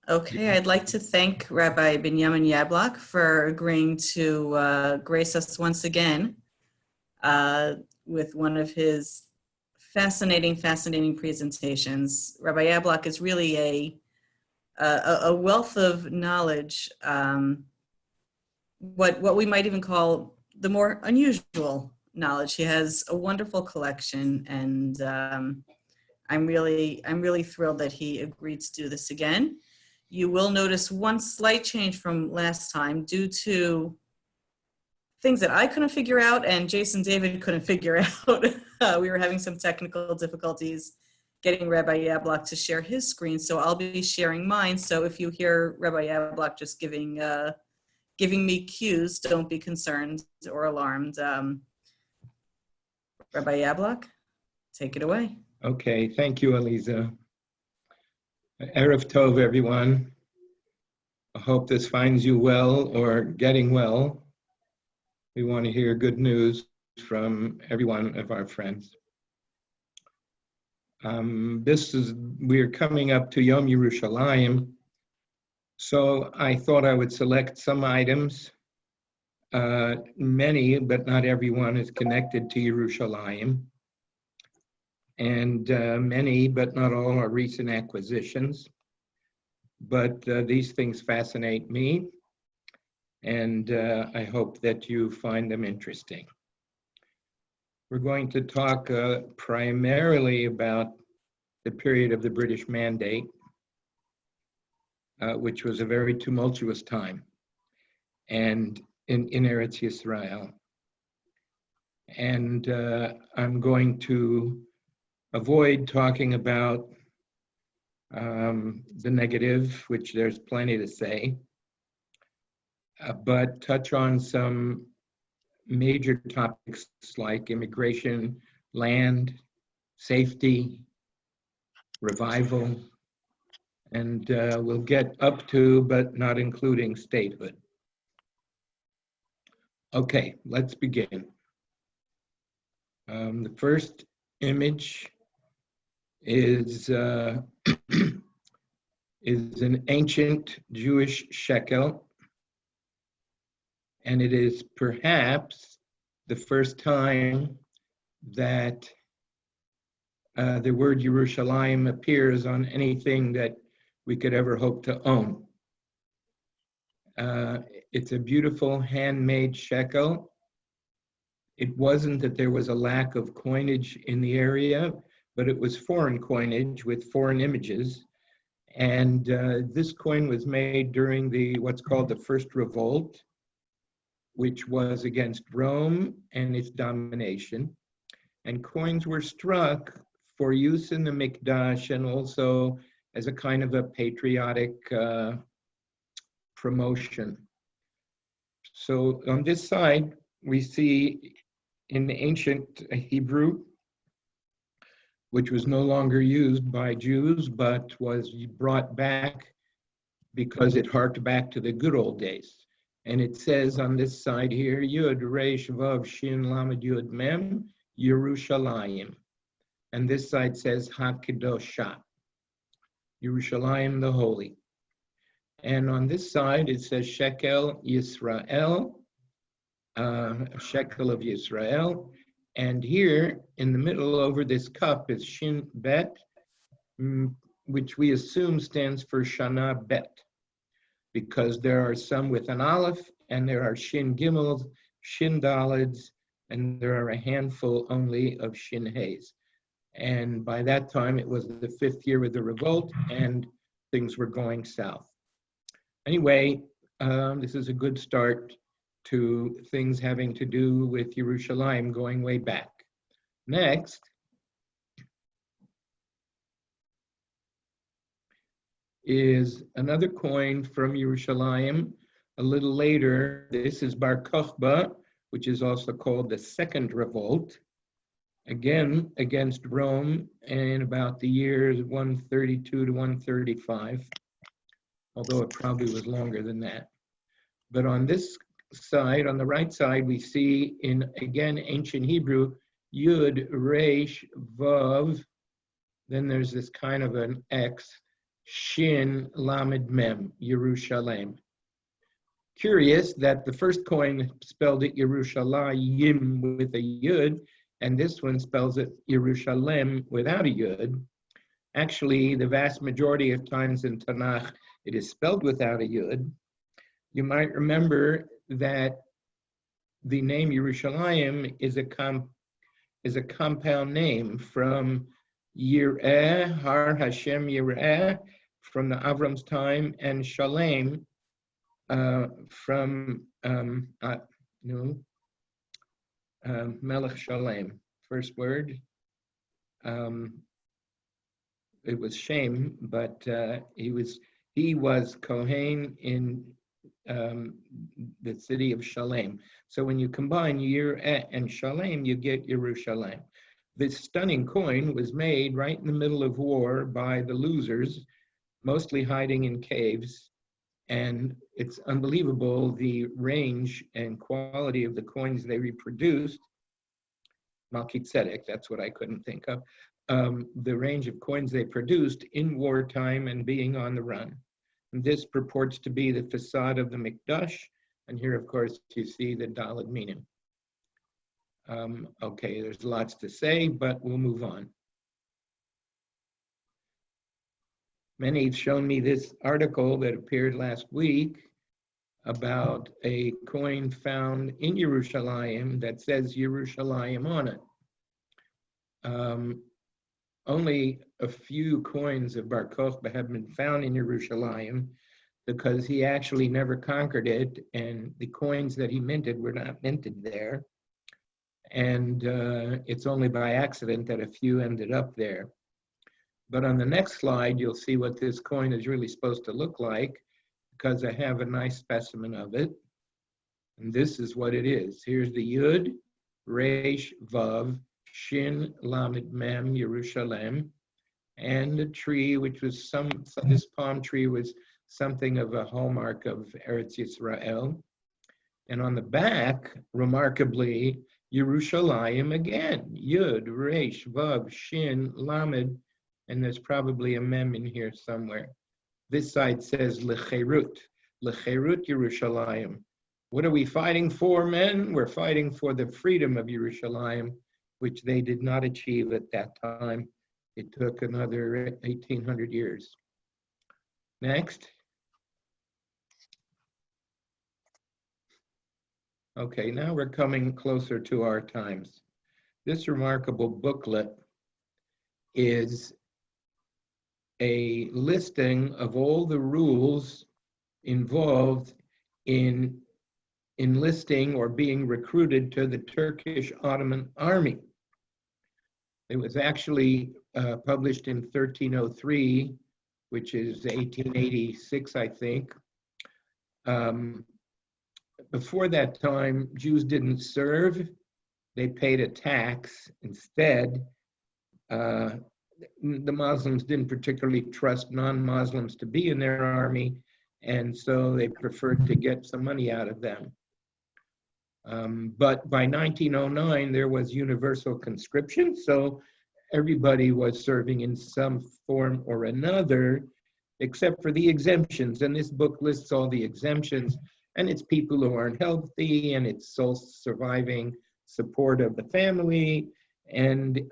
Okay, I'd like to thank Rabbi Binyamin Yablok for agreeing to grace us once again uh, with one of his fascinating presentations. Rabbi Yablok is really a wealth of knowledge, what we might even call the more unusual knowledge. He has a wonderful collection, and I'm really thrilled that he agreed to do this again. You will notice one slight change from last time due to things that I couldn't figure out and Jason David couldn't figure out. We were having some technical difficulties getting Rabbi Yablok to share his screen, so I'll be sharing mine. So if you hear Rabbi Yablok just giving me cues, don't be concerned or alarmed. Rabbi Yablok, take it away. Okay, thank you, Aliza. Erev Tov, everyone. I hope this finds you well or getting well. We want to hear good news from every one of our friends. We're coming up to Yom Yerushalayim, so I thought I would select some items. Many, but not everyone, is connected to Yerushalayim. And many, but not all, are recent acquisitions. But these things fascinate me, and I hope that you find them interesting. We're going to talk primarily about the period of the British Mandate, which was a very tumultuous time, and in Eretz Yisrael. And I'm going to avoid talking about the negative, which there's plenty to say, but touch on some major topics like immigration, land, safety, revival, and we'll get up to, but not including, statehood. Okay, let's begin. The first image is is an ancient Jewish shekel, and it is perhaps the first time that the word Yerushalayim appears on anything that we could ever hope to own. It's a beautiful handmade shekel. It wasn't that there was a lack of coinage in the area, but it was foreign coinage with foreign images. And this coin was made during what's called the First Revolt, which was against Rome and its domination. And coins were struck for use in the Mikdash and also as a kind of a patriotic promotion. So on this side, we see in the ancient Hebrew, which was no longer used by Jews, but was brought back because it harked back to the good old days. And it says on this side here, Yud, Resh, Vav, Shin, Lamed, Yud, Mem, Yerushalayim. And this side says HaKedosha, Yerushalayim the Holy. And on this side, it says Shekel Yisrael, Shekel of Yisrael. And here in the middle over this cup is Shin Bet, which we assume stands for Shana Bet, because there are some with an aleph, and there are Shin Gimels, Shin Dalids, and there are a handful only of Shin Hays. And by that time, it was the 5th year of the revolt, and things were going south. Anyway, this is a good start to things having to do with Yerushalayim going way back. Next is another coin from Yerushalayim a little later. This is Bar Kokhba, which is also called the Second Revolt, again against Rome in about the years 132 to 135, although it probably was longer than that. But on this side, on the right side, we see in, again, ancient Hebrew, Yud, Resh, Vav, then there's this kind of an X, Shin Lamed Mem, Yerushalayim. Curious that the first coin spelled it Yerushalayim with a yud, and this one spells it Yerushalem without a yud. Actually, the vast majority of times in Tanakh, it is spelled without a yud. You might remember that the name Yerushalayim is a compound name from Yireh, Har Hashem Yireh, from the Avram's time, and Shalem from Melech Shalem. First word. It was Shem, but he was Kohen in the city of Shalem. So when you combine Yireh and Shalem, you get Yerushalayim. This stunning coin was made right in the middle of war by the losers, mostly hiding in caves. And it's unbelievable the range and quality of the coins they reproduced. Melchizedek, that's what I couldn't think of. The range of coins they produced in wartime and being on the run. And this purports to be the facade of the Mikdash. And here, of course, you see the Daled Minim. Okay, there's lots to say, but we'll move on. Many have shown me this article that appeared last week about a coin found in Yerushalayim that says Yerushalayim on it. Only a few coins of Bar Kokhba have been found in Yerushalayim because he actually never conquered it, and the coins that he minted were not minted there. And it's only by accident that a few ended up there. But on the next slide, you'll see what this coin is really supposed to look like, because I have a nice specimen of it. And this is what it is. Here's the Yud, Resh, Vav, Shin, Lamed, Mem, Yerushalem, and a tree, which was this palm tree was something of a hallmark of Eretz Yisrael. And on the back, remarkably, Yerushalayim again, Yud, Resh, Vav, Shin, Lamed, and there's probably a mem in here somewhere. This side says Lecherut Yerushalayim. What are we fighting for, men? We're fighting for the freedom of Yerushalayim, which they did not achieve at that time. It took another 1,800 years. Next. Okay, now we're coming closer to our times. This remarkable booklet is a listing of all the rules involved in enlisting or being recruited to the Turkish Ottoman Army. It was actually published in 1303, which is 1886, I think. Before that time, Jews didn't serve. They paid a tax instead. The Muslims didn't particularly trust non-Muslims to be in their army, and so they preferred to get some money out of them. But by 1909, there was universal conscription, so everybody was serving in some form or another, except for the exemptions. And this book lists all the exemptions, and it's people who aren't healthy, and it's sole surviving support of the family, and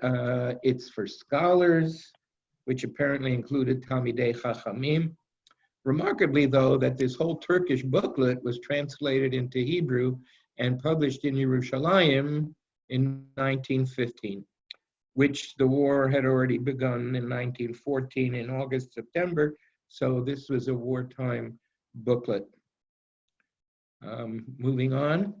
it's for scholars, which apparently included Talmidei Chachamim. Remarkably, though, that this whole Turkish booklet was translated into Hebrew and published in Yerushalayim in 1915, which the war had already begun in 1914 in August, September, so this was a wartime booklet. Moving on.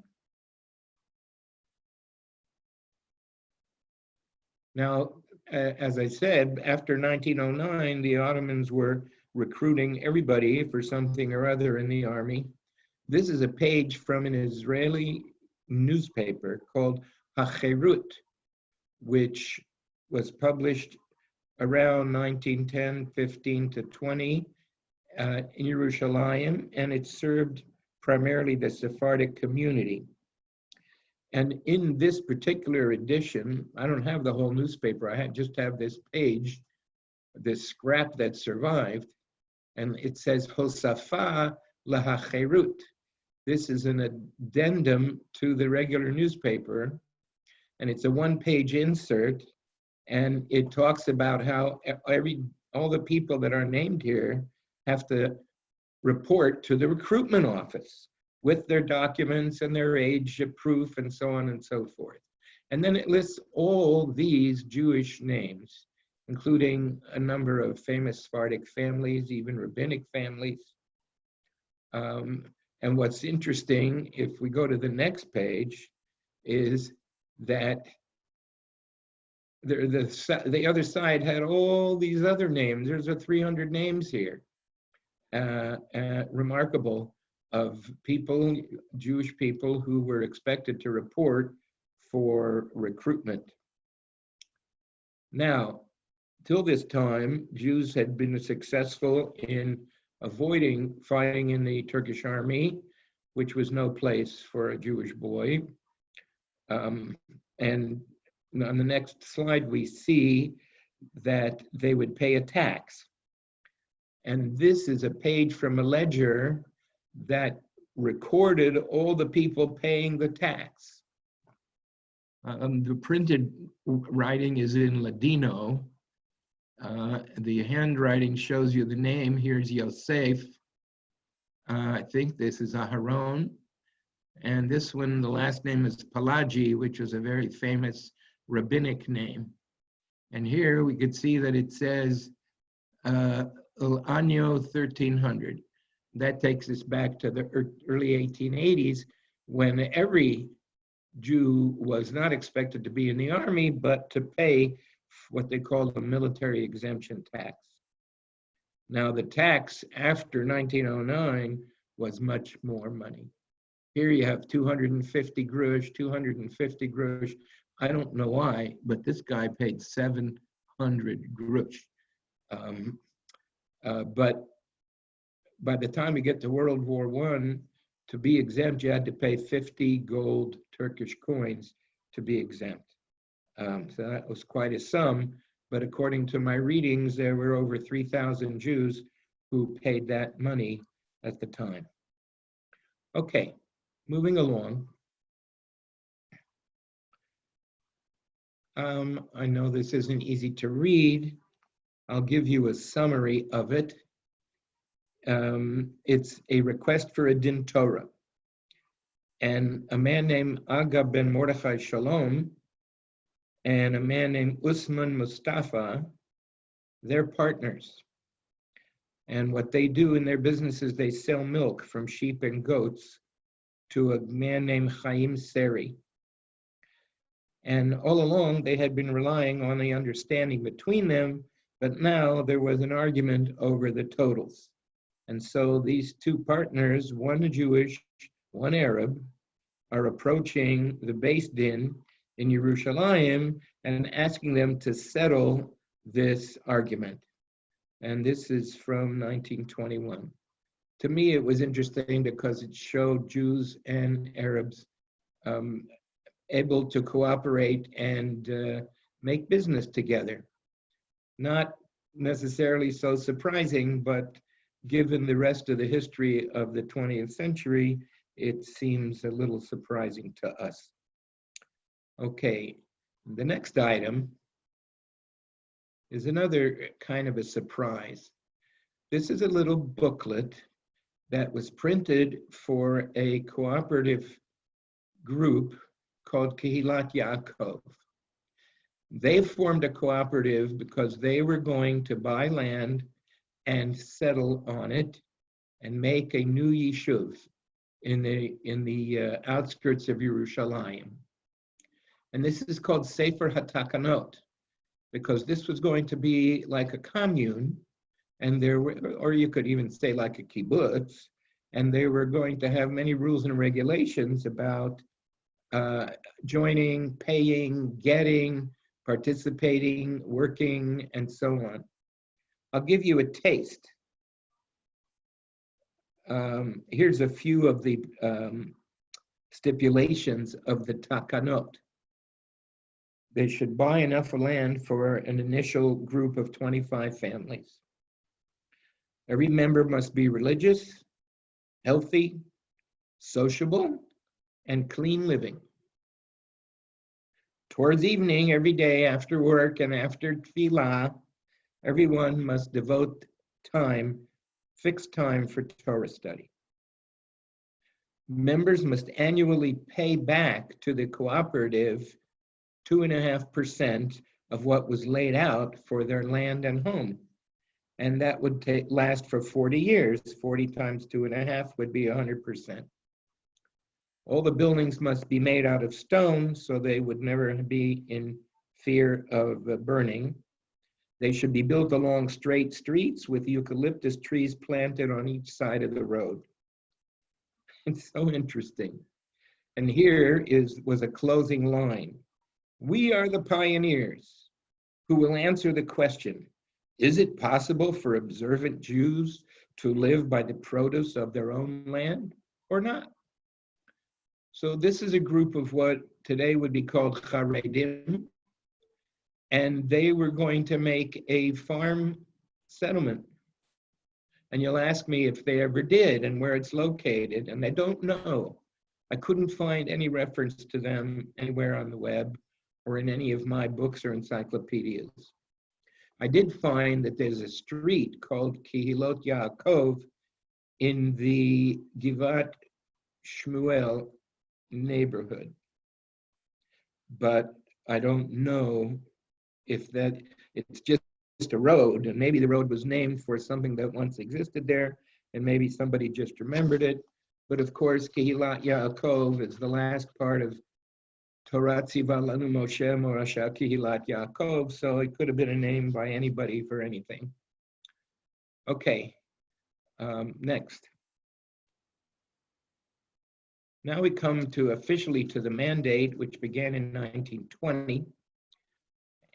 Now, as I said, after 1909, the Ottomans were recruiting everybody for something or other in the army. This is a page from an Israeli newspaper called HaCherut, which was published around 1910, 15 to 20 in Yerushalayim, and it served primarily the Sephardic community. And in this particular edition, I don't have the whole newspaper, just have this page, this scrap that survived. and it says Hosafa lahacherut. This is an addendum to the regular newspaper, and it's a one-page insert, and it talks about how all the people that are named here have to report to the recruitment office with their documents and their age proof and so on and so forth. And then it lists all these Jewish names, including a number of famous Sephardic families, even rabbinic families. And what's interesting, if we go to the next page, is that the other side had all these other names. There's 300 names here, remarkable, of people, Jewish people who were expected to report for recruitment. Now, till this time, Jews had been successful in avoiding fighting in the Turkish army, which was no place for a Jewish boy. And on the next slide, we see that they would pay a tax. And this is a page from a ledger that recorded all the people paying the tax. The printed writing is in Ladino. The handwriting shows you the name. Here's Yosef. I think this is Aharon. And this one, the last name is Palagi, which is a very famous rabbinic name. And here we could see that it says El Año 1300. That takes us back to the early 1880s, when every Jew was not expected to be in the army, but to pay what they call the military exemption tax. Now, the tax after 1909 was much more money. Here you have 250 grush, 250 grush. I don't know why, but this guy paid 700 grush. But by the time you get to World War I, to be exempt, you had to pay 50 gold Turkish coins to be exempt. So that was quite a sum, but according to my readings, there were over 3,000 Jews who paid that money at the time. Okay, moving along. I know this isn't easy to read. I'll give you a summary of it. It's a request for a din Torah. And a man named Aga ben Mordechai Shalom and a man named Usman Mustafa, they're partners. And what they do in their business is they sell milk from sheep and goats to a man named Chaim Seri. And all along, they had been relying on the understanding between them, but now there was an argument over the totals. And so these two partners, one Jewish, one Arab, are approaching the Beis Din in Yerushalayim and asking them to settle this argument. And this is from 1921. To me, it was interesting because it showed Jews and Arabs able to cooperate and make business together. Not necessarily so surprising, but given the rest of the history of the 20th century, it seems a little surprising to us. Okay, the next item is another kind of a surprise. This is a little booklet that was printed for a cooperative group called Kehilat Yaakov. They formed a cooperative because they were going to buy land and settle on it and make a new yishuv in the outskirts of Yerushalayim. And this is called Sefer HaTakanot, because this was going to be like a commune, and there were, or you could even say like a kibbutz, and they were going to have many rules and regulations about joining, paying, getting, participating, working, and so on. I'll give you a taste. Here's a few of the stipulations of the takanot. They should buy enough land for an initial group of 25 families. Every member must be religious, healthy, sociable, and clean living. Towards evening, every day after work and after tefillah, everyone must devote time, fixed time for Torah study. Members must annually pay back to the cooperative 2.5% of what was laid out for their land and home. And that would last for 40 years. 40 times 2.5 would be 100%. All the buildings must be made out of stone so they would never be in fear of burning. They should be built along straight streets with eucalyptus trees planted on each side of the road. It's so interesting. And here was a closing line. We are the pioneers who will answer the question, is it possible for observant Jews to live by the produce of their own land or not? So this is a group of what today would be called Haredim, and they were going to make a farm settlement. And you'll ask me if they ever did and where it's located, and I don't know. I couldn't find any reference to them anywhere on the web or in any of my books or encyclopedias. I did find that there's a street called Kehilot Yaakov in the Givat Shmuel neighborhood, but I don't know if it's just a road, and maybe the road was named for something that once existed there, and maybe somebody just remembered it. But of course, Kehilat Yaakov is the last part of Torah Tziva Lanu Moshe Morasha Kehilat Yaakov, so it could have been a name by anybody for anything. Okay, next. Now we come to officially to the mandate, which began in 1920.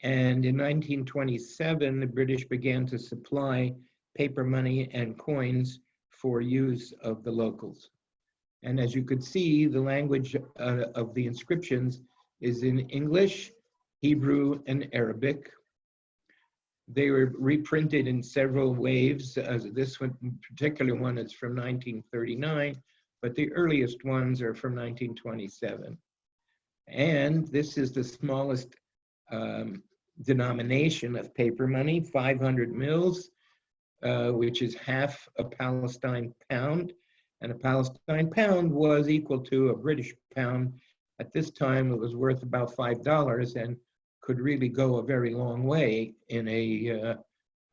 And in 1927, the British began to supply paper money and coins for use of the locals. And as you could see, the language of the inscriptions is in English, Hebrew, and Arabic. They were reprinted in several waves. This one, particular one is from 1939, but the earliest ones are from 1927. And this is the smallest denomination of paper money, 500 mils, which is half a Palestine pound. And a Palestine pound was equal to a British pound. At this time, it was worth about $5 and could really go a very long way in a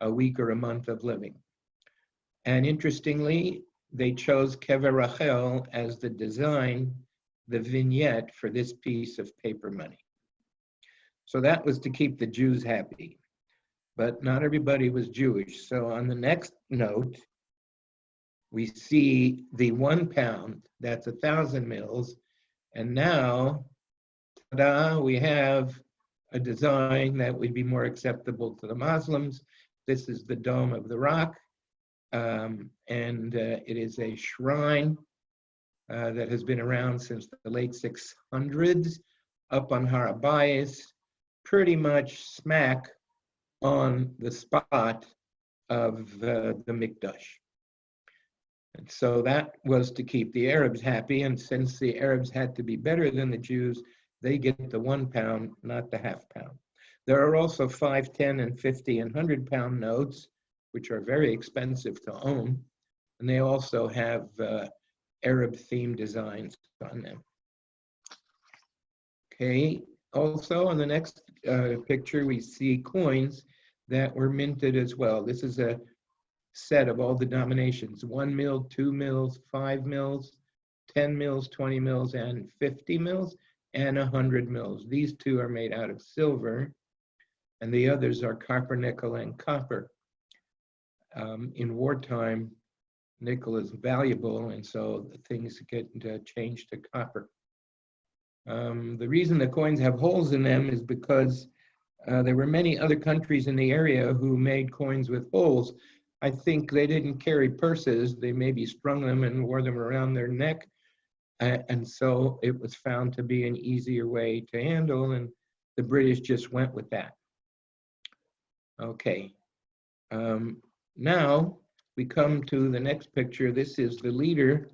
week or a month of living. And interestingly, they chose Kever Rachel as the design, the vignette for this piece of paper money. So that was to keep the Jews happy, but not everybody was Jewish. So on the next note, we see the 1 pound, that's 1,000 mils. And now, ta-da, we have a design that would be more acceptable to the Muslims. This is the Dome of the Rock. And it is a shrine that has been around since the late 600s, up on Har HaBayis, pretty much smack on the spot of the Mikdash. And so that was to keep the Arabs happy, and since the Arabs had to be better than the Jews, they get the 1 pound, not the half pound. There are also 5, 10, and 50 and 100-pound notes, which are very expensive to own, and they also have Arab-themed designs on them. Okay, also on the next picture, we see coins that were minted as well. This is a set of all denominations, 1 mil, 2 mils, 5 mils, 10 mils, 20 mils, and 50 mils, and 100 mils. These two are made out of silver, and the others are copper, nickel, and copper. In wartime, nickel is valuable, and so things get changed to copper. The reason the coins have holes in them is because there were many other countries in the area who made coins with holes. I think they didn't carry purses. They maybe strung them and wore them around their neck. And so it was found to be an easier way to handle, and the British just went with that. Okay. Now we come to the next picture. This is the leader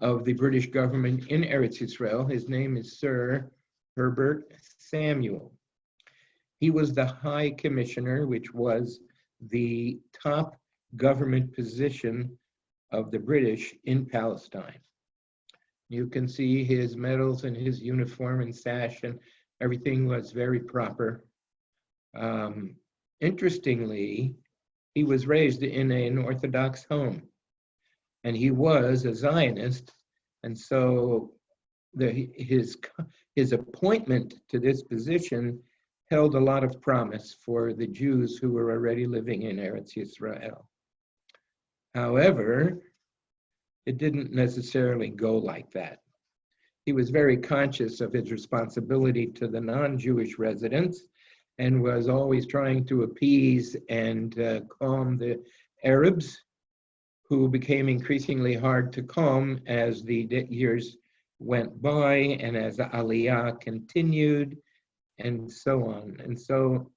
of the British government in Eretz Yisrael. His name is Sir Herbert Samuel. He was the High Commissioner, which was the top government position of the British in Palestine. You can see his medals and his uniform and sash, and everything was very proper. Interestingly, he was raised in an Orthodox home, and he was a Zionist, and so his appointment to this position held a lot of promise for the Jews who were already living in Eretz Yisrael. However, it didn't necessarily go like that. He was very conscious of his responsibility to the non-Jewish residents and was always trying to appease and calm the Arabs, who became increasingly hard to calm as the years went by and as the Aliyah continued and so on. And so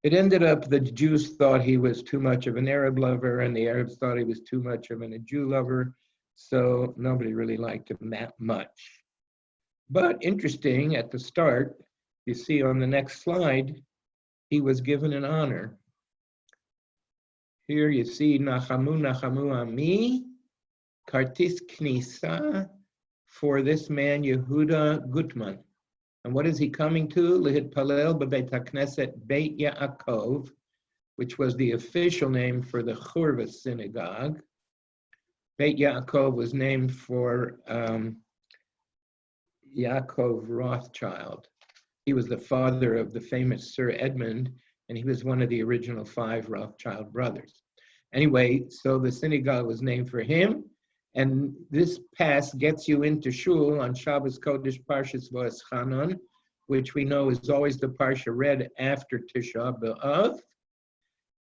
it ended up the Jews thought he was too much of an Arab lover, and the Arabs thought he was too much of a Jew lover. So nobody really liked him that much. But interesting, at the start, you see on the next slide, he was given an honor. Here you see Nachamu, Nachamu Ami, Kartis Knisa, for this man, Yehuda Gutman. And what is he coming to? Lihit Palel B'Beit HaKnesset Beit Yaakov, which was the official name for the Churva synagogue. Beit Yaakov was named for Yaakov Rothschild. He was the father of the famous Sir Edmund, and he was one of the original 5 Rothschild brothers. Anyway, so the synagogue was named for him, and this pass gets you into Shul on Shabbos Kodesh Parshas V'Eschanan, which we know is always the parsha read after Tisha B'Av,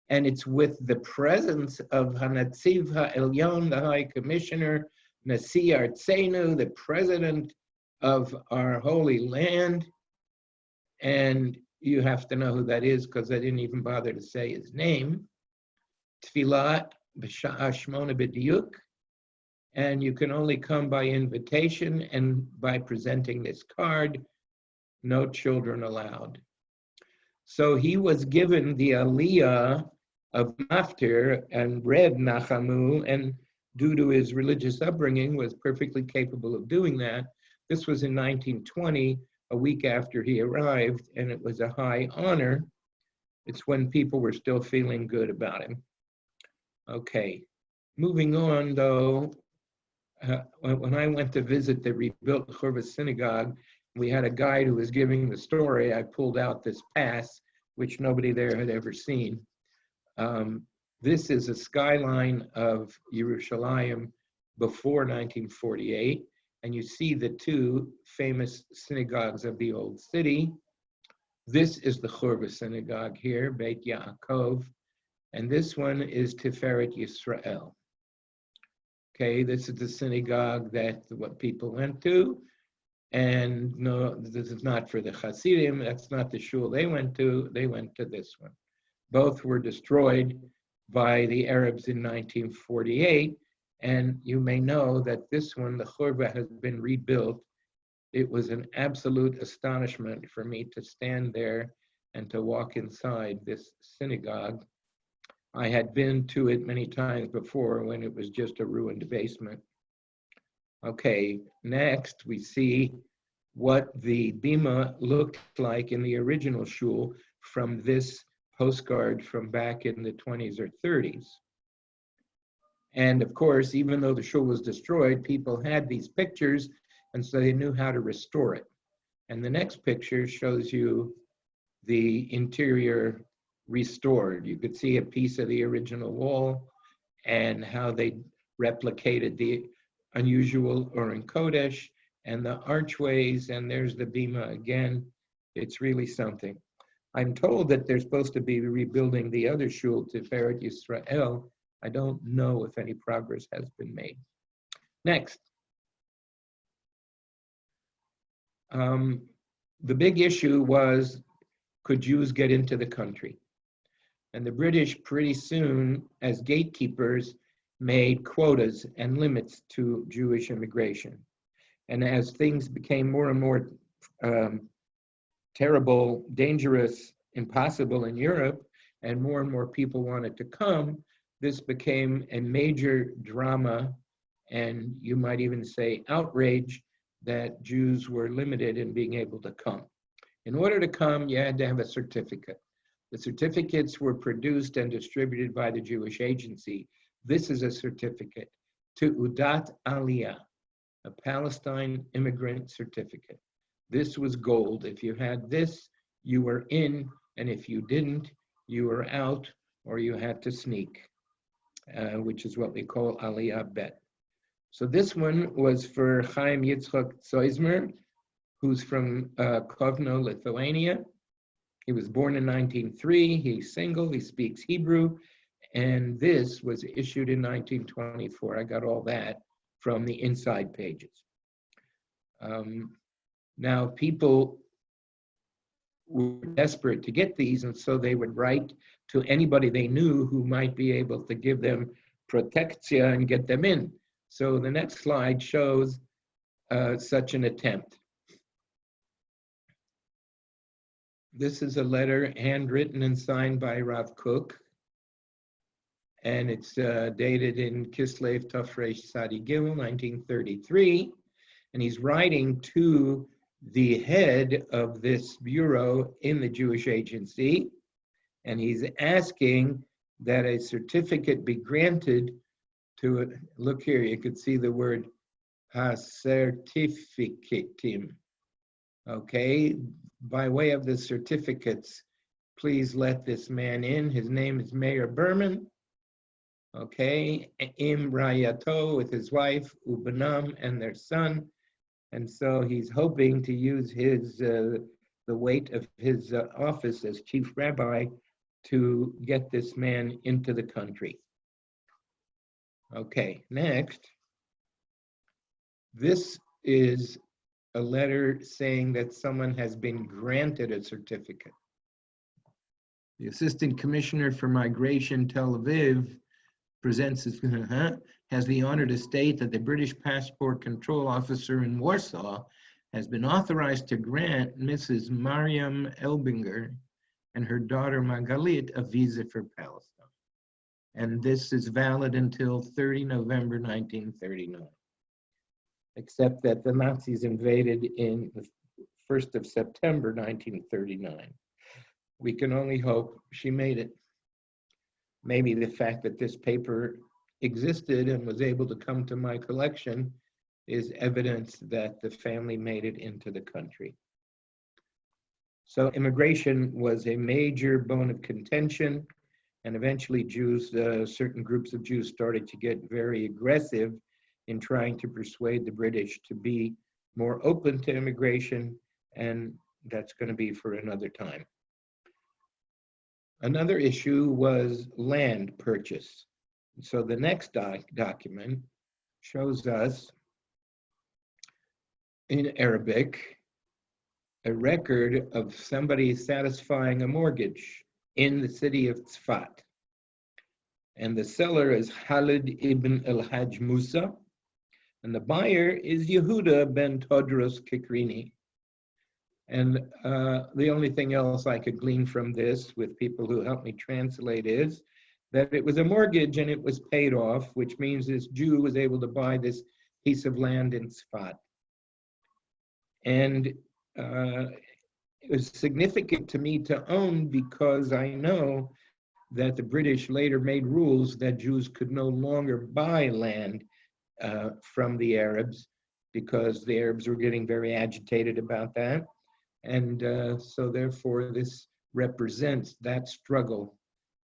and it's with the presence of Hanatziv HaElyon, the High Commissioner, Nasi Artzenu, the president of our Holy Land, and you have to know who that is because I didn't even bother to say his name. Tfilat B'Sha'a Shmona B'Diyuk, and you can only come by invitation and by presenting this card. No children allowed. So he was given the aliyah of Maftir and read Nachamu, and due to his religious upbringing was perfectly capable of doing that. This was in 1920, a week after he arrived, and it was a high honor. It's when people were still feeling good about him. Okay, moving on though, when I went to visit the rebuilt Churva synagogue, we had a guide who was giving the story. I pulled out this pass, which nobody there had ever seen. This is a skyline of Yerushalayim before 1948, and you see the 2 famous synagogues of the old city. This is the Churva synagogue here, Beit Yaakov, and this one is Tiferet Yisrael. Okay, this is the synagogue that what people went to, and no, this is not for the Hasidim, that's not the shul they went to this one. Both were destroyed by the Arabs in 1948, and you may know that this one, the Churva, has been rebuilt. It was an absolute astonishment for me to stand there and to walk inside this synagogue. I had been to it many times before when it was just a ruined basement. Okay, next we see what the bima looked like in the original shul from this postcard from back in the 20s or 30s. And of course, even though the shul was destroyed, people had these pictures, and so they knew how to restore it. And the next picture shows you the interior restored. You could see a piece of the original wall and how they replicated the unusual Oren Kodesh and the archways, and there's the bima again. It's really something. I'm told that they're supposed to be rebuilding the other shul, Tiferet Yisrael. I don't know if any progress has been made. Next. The big issue was, could Jews get into the country? And the British pretty soon, as gatekeepers, made quotas and limits to Jewish immigration. And as things became more and more terrible, dangerous, impossible in Europe, and more people wanted to come, this became a major drama, and you might even say outrage, that Jews were limited in being able to come. In order to come, you had to have a certificate. The certificates were produced and distributed by the Jewish Agency. This is a certificate, Tu'udat Aliyah, a Palestine immigrant certificate. This was gold. If you had this, you were in, and if you didn't, you were out, or you had to sneak, which is what we call Aliyah Bet. So this one was for Chaim Yitzchak Zoizmer, who's from Kovno, Lithuania. He was born in 1903. He's single. He speaks Hebrew. And this was issued in 1924. I got all that from the inside pages. Now, people were desperate to get these, and so they would write to anybody they knew who might be able to give them protectia and get them in. So the next slide shows such an attempt. This is a letter handwritten and signed by Rav Kook, and it's dated in Kislev Tafresh Sadi Gimel, 1933, and he's writing to the head of this bureau in the Jewish Agency, and he's asking that a certificate be granted to, look here, you could see the word ha-certificatim, okay? By way of the certificates, please let this man in. His name is Mayor Berman, okay? Im Rayato, with his wife, Ubanam, and their son. And so he's hoping to use his the weight of his office as chief rabbi to get this man into the country. Okay, next. This is a letter saying that someone has been granted a certificate. The Assistant Commissioner for Migration, Tel Aviv, presents his, has the honor to state that the British Passport Control Officer in Warsaw has been authorized to grant Mrs. Mariam Elbinger and her daughter Magalit a visa for Palestine. And this is valid until 30 November 1939. Except that the Nazis invaded in the 1st of September 1939. We can only hope she made it. Maybe the fact that this paper existed and was able to come to my collection is evidence that the family made it into the country. So immigration was a major bone of contention, and eventually Jews, certain groups of Jews started to get very aggressive in trying to persuade the British to be more open to immigration, and that's going to be for another time. Another issue was land purchase. So the next document shows us in Arabic a record of somebody satisfying a mortgage in the city of Tzfat. And the seller is Khalid ibn al-Hajj Musa, and the buyer is Yehuda ben Todros Kikrini. And the only thing else I could glean from this with people who helped me translate is that it was a mortgage and it was paid off, which means this Jew was able to buy this piece of land in Tzfat. And it was significant to me to own because I know that the British later made rules that Jews could no longer buy land from the Arabs because the Arabs were getting very agitated about that. And so therefore this represents that struggle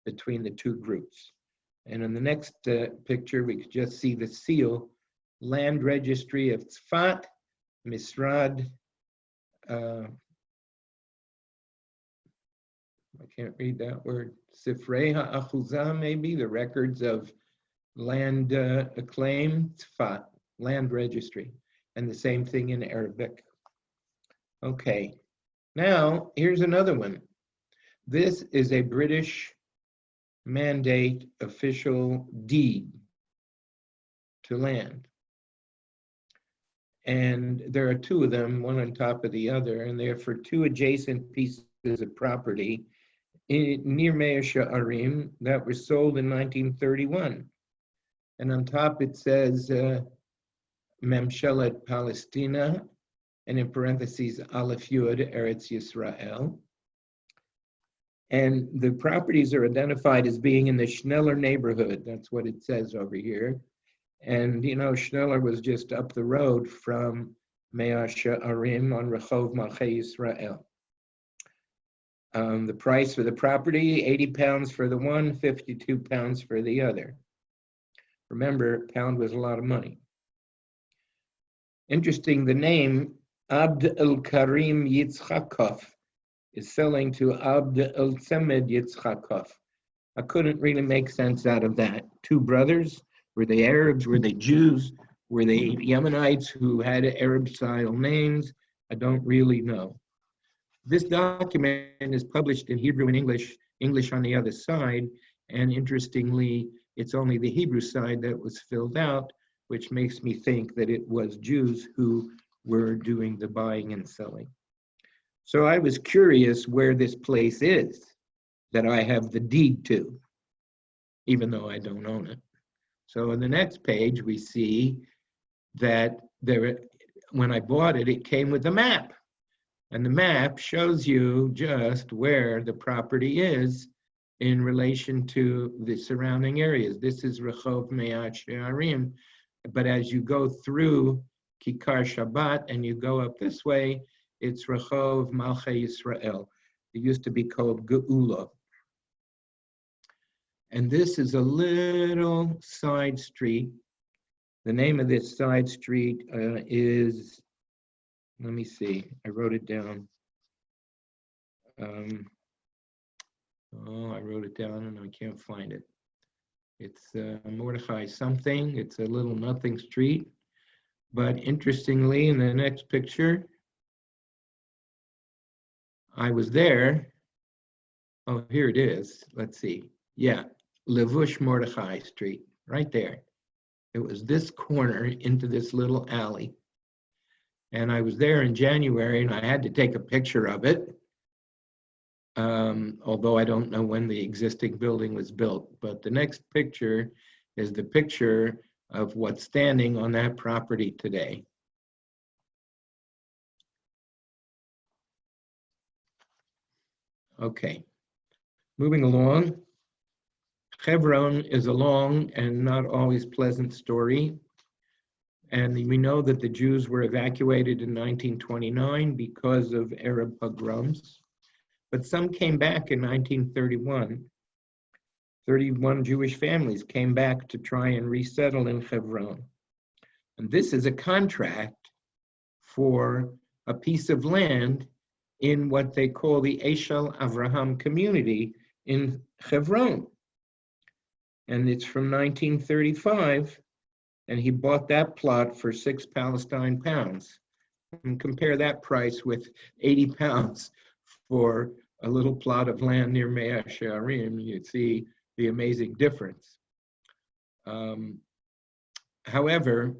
between the two groups. And in the next picture, we could just see the seal, Land Registry of Tzfat, Misrad, I can't read that word, Sifrei HaAchuzah, maybe, the records of land claim, Tzfat, Land Registry, and the same thing in Arabic. Okay, now here's another one. This is a British mandate official deed to land. And there are two of them, one on top of the other, and they're for two adjacent pieces of property near Mea She'arim that were sold in 1931. And on top it says Memshelet Palestina, and in parentheses, Aleph Yud, Eretz Yisrael. And the properties are identified as being in the Schneller neighborhood. That's what it says over here. And, you know, Schneller was just up the road from Mea She'arim on Rehov Malchei Yisrael. The price for the property, 80 pounds for the one, 52 pounds for the other. Remember, pound was a lot of money. Interesting, the name Abd el-Karim Yitzchakov is selling to Abd el-Tzemed Yitzchakov. I couldn't really make sense out of that. Two brothers, were they Arabs, were they Jews, were they Yemenites who had Arab-style names? I don't really know. This document is published in Hebrew and English on the other side, and interestingly, it's only the Hebrew side that was filled out, which makes me think that it was Jews who were doing the buying and selling. So I was curious where this place is that I have the deed to, even though I don't own it. So on the next page, we see that when I bought it, it came with a map. And the map shows you just where the property is in relation to the surrounding areas. This is Rehov Mea She'arim, but as you go through Kikar Shabbat and you go up this way, it's Rehov Malchei Yisrael. It used to be called Geula. And this is a little side street. The name of this side street is, let me see, I wrote it down. I wrote it down and I can't find it. It's Mordechai something. It's a little nothing street. But interestingly, in the next picture, I was there. Oh, here it is. Let's see. Yeah, Levush Mordechai Street, right there. It was this corner into this little alley. And I was there in January and I had to take a picture of it. Although I don't know when the existing building was built. But the next picture is the picture of what's standing on that property today. Okay, moving along. Hebron is a long and not always pleasant story. And we know that the Jews were evacuated in 1929 because of Arab pogroms. But some came back in 1931. 31 Jewish families came back to try and resettle in Hebron. And this is a contract for a piece of land in what they call the Eshel Avraham community in Hebron. And it's from 1935, and he bought that plot for 6 Palestine pounds. And compare that price with 80 pounds for a little plot of land near Mea She'arim, you'd see the amazing difference. However,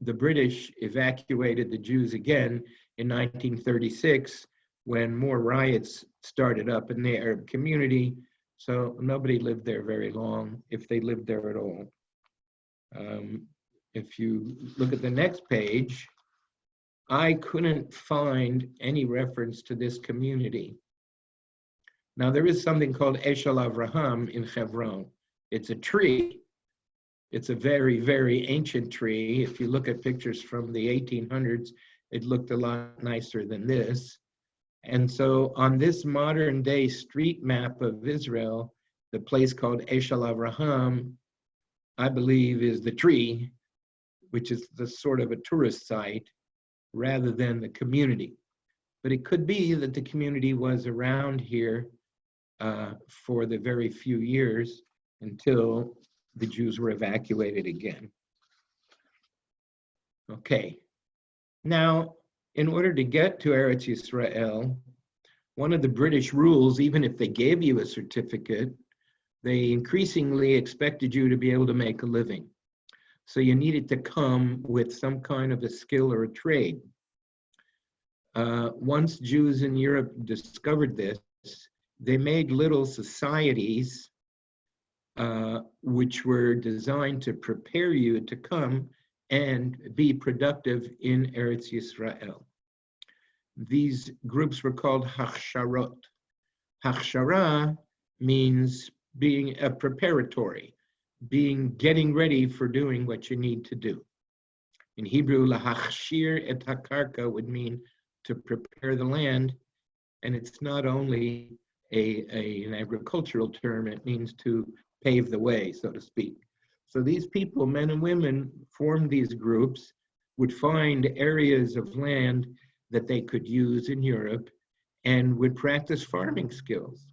the British evacuated the Jews again in 1936 when more riots started up in the Arab community, so nobody lived there very long, if they lived there at all. If you look at the next page, I couldn't find any reference to this community. Now, there is something called Eshel Avraham in Hebron. It's a tree. It's a very, very ancient tree. If you look at pictures from the 1800s, it looked a lot nicer than this. And so on this modern day street map of Israel, the place called Eshel Avraham, I believe, is the tree, which is the sort of a tourist site rather than the community. But it could be that the community was around here for the very few years until the Jews were evacuated again. Okay, now in order to get to Eretz Yisrael, one of the British rules, even if they gave you a certificate, they increasingly expected you to be able to make a living. So you needed to come with some kind of a skill or a trade. Once Jews in Europe discovered this, they made little societies which were designed to prepare you to come and be productive in Eretz Yisrael. These groups were called hachsharot. Hachshara means being a preparatory, getting ready for doing what you need to do. In Hebrew, lahachshir et hakarka would mean to prepare the land, and it's not only an agricultural term, it means to pave the way, so to speak. So these people, men and women, formed these groups, would find areas of land that they could use in Europe, and would practice farming skills.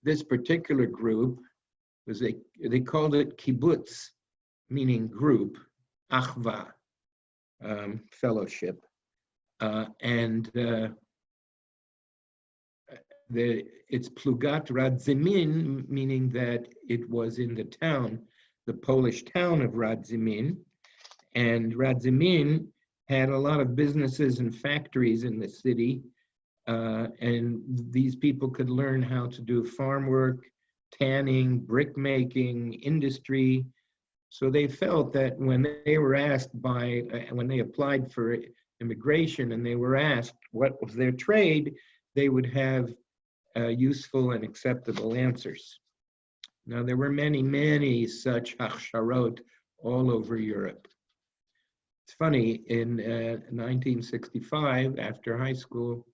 This particular group was they called it kibbutz, meaning group, achva, fellowship, and it's plugat Radzimin, meaning that it was in the town, the Polish town of Radzimin, and Radzimin had a lot of businesses and factories in the city. And these people could learn how to do farm work, tanning, brick making, industry. So they felt that when they were asked when they applied for immigration and they were asked what was their trade, they would have useful and acceptable answers. Now, there were many, many such hachsharot all over Europe. It's funny, in 1965, after high school,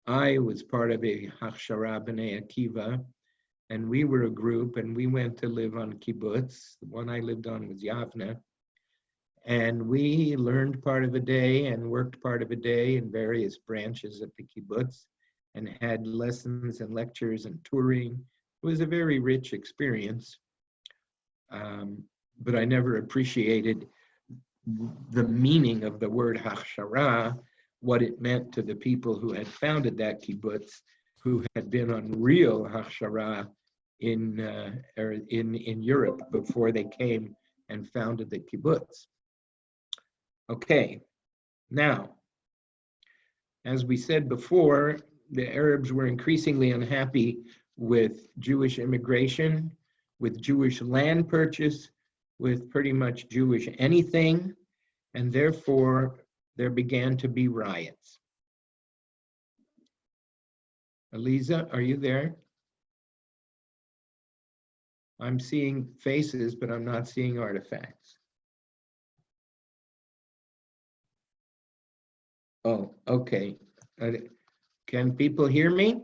I was part of a Hachshara B'nai Akiva, and we were a group, and we went to live on kibbutz. The one I lived on was Yavne, and we learned part of a day and worked part of a day in various branches of the kibbutz, and had lessons and lectures and touring. It was a very rich experience, but I never appreciated the meaning of the word Hachshara, what it meant to the people who had founded that kibbutz, who had been on real hachshara in Europe before they came and founded the kibbutz. Okay, now, as we said before, the Arabs were increasingly unhappy with Jewish immigration, with Jewish land purchase, with pretty much Jewish anything, and therefore there began to be riots. Eliza, are you there? I'm seeing faces, but I'm not seeing artifacts. Oh, okay. Can people hear me?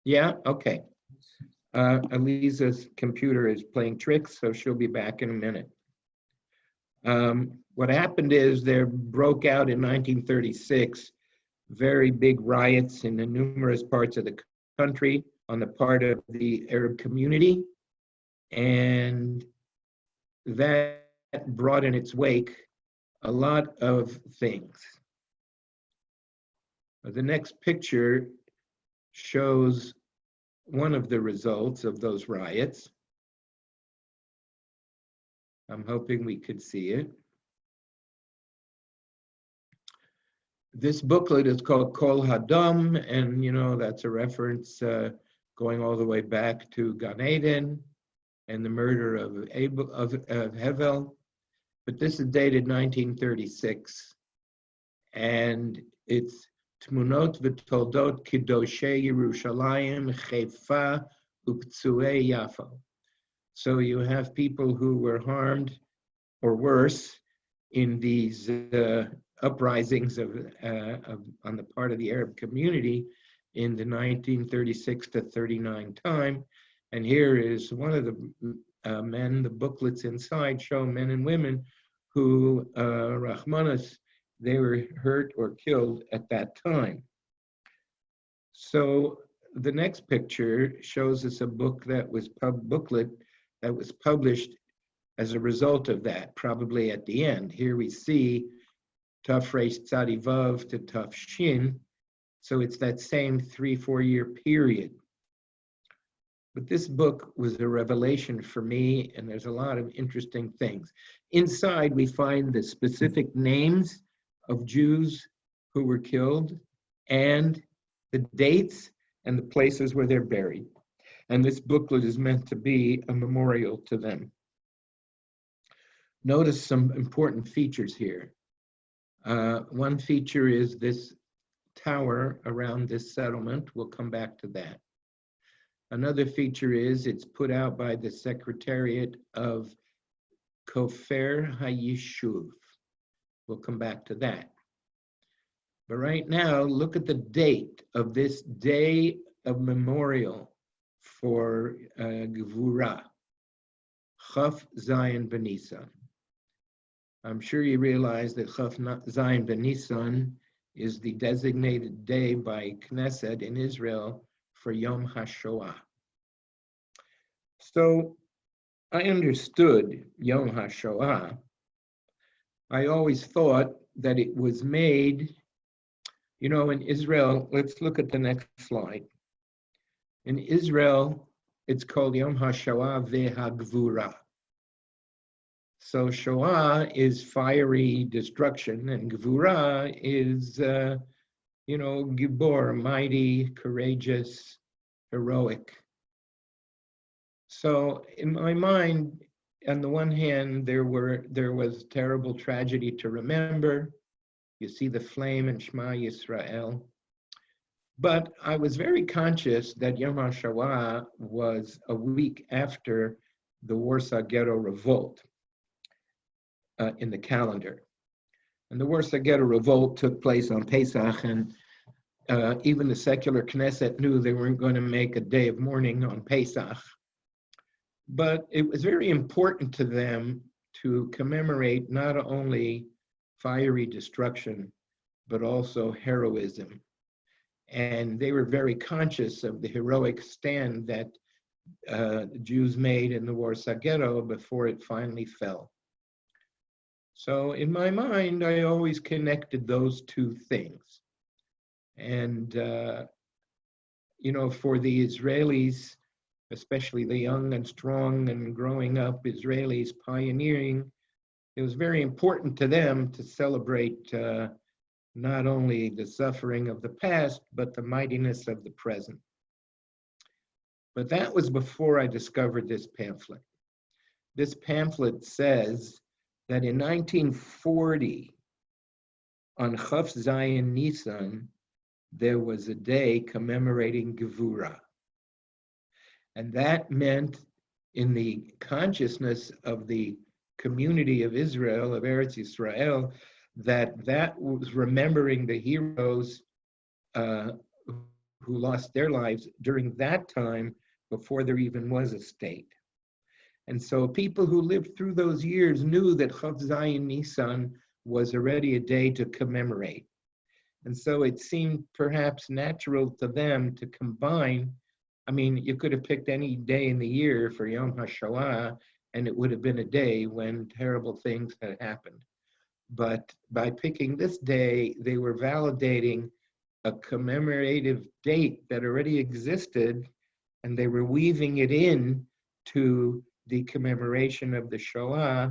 Yeah, okay. Eliza's computer is playing tricks, so she'll be back in a minute. What happened is there broke out in 1936 very big riots in the numerous parts of the country on the part of the Arab community, and that brought in its wake a lot of things. The next picture shows one of the results of those riots. I'm hoping we could see it. This booklet is called Kol Hadam, and that's a reference going all the way back to Gan Eden and the murder of Hevel. But this is dated 1936, and it's Tmunot v'Toldot Kidoshei Yerushalayim Chayfa Uptsuei Yafo. So you have people who were harmed or worse in these uprisings on the part of the Arab community in the 1936 to 39 time. And here is one of the men, the booklets inside show men and women who, Rahmanas, they were hurt or killed at that time. So the next picture shows us a book that was booklet that was published as a result of that, probably at the end. Here we see Taf Resh Tzadi Vav to Taf Shin. So it's that same 3-4 year period. But this book was a revelation for me, and there's a lot of interesting things. Inside, we find the specific names of Jews who were killed and the dates and the places where they're buried. And this booklet is meant to be a memorial to them. Notice some important features here. One feature is this tower around this settlement. We'll come back to that. Another feature is it's put out by the Secretariat of Kofer HaYishuv. We'll come back to that. But right now, look at the date of this day of memorial for Gevurah, Chaf Zayin B'Nisan. I'm sure you realize that Chaf Zayin B'Nisan is the designated day by Knesset in Israel for Yom HaShoah. So I understood Yom HaShoah. I always thought that it was made, in Israel. Let's look at the next slide. In Israel, it's called Yom HaShoah VeHaGvura. So Shoah is fiery destruction, and Gvura is, Gibor, mighty, courageous, heroic. So in my mind, on the one hand, there was terrible tragedy to remember. You see the flame in Shema Yisrael. But I was very conscious that Yom HaShoah was a week after the Warsaw Ghetto Revolt in the calendar. And the Warsaw Ghetto Revolt took place on Pesach, and even the secular Knesset knew they weren't going to make a day of mourning on Pesach. But it was very important to them to commemorate not only fiery destruction, but also heroism. And they were very conscious of the heroic stand that the Jews made in the Warsaw Ghetto before it finally fell. So in my mind, I always connected those two things. And, for the Israelis, especially the young and strong and growing up Israelis pioneering, it was very important to them to celebrate not only the suffering of the past, but the mightiness of the present. But that was before I discovered this pamphlet. This pamphlet says that in 1940, on Chaf Zayin Nisan, there was a day commemorating Gevurah. And that meant, in the consciousness of the community of Israel, of Eretz Yisrael, that was remembering the heroes who lost their lives during that time before there even was a state. And so people who lived through those years knew that Chaf Zayin Nisan was already a day to commemorate. And so it seemed perhaps natural to them to combine. I mean, you could have picked any day in the year for Yom HaShoah, and it would have been a day when terrible things had happened. But by picking this day, they were validating a commemorative date that already existed, and they were weaving it in to the commemoration of the Shoah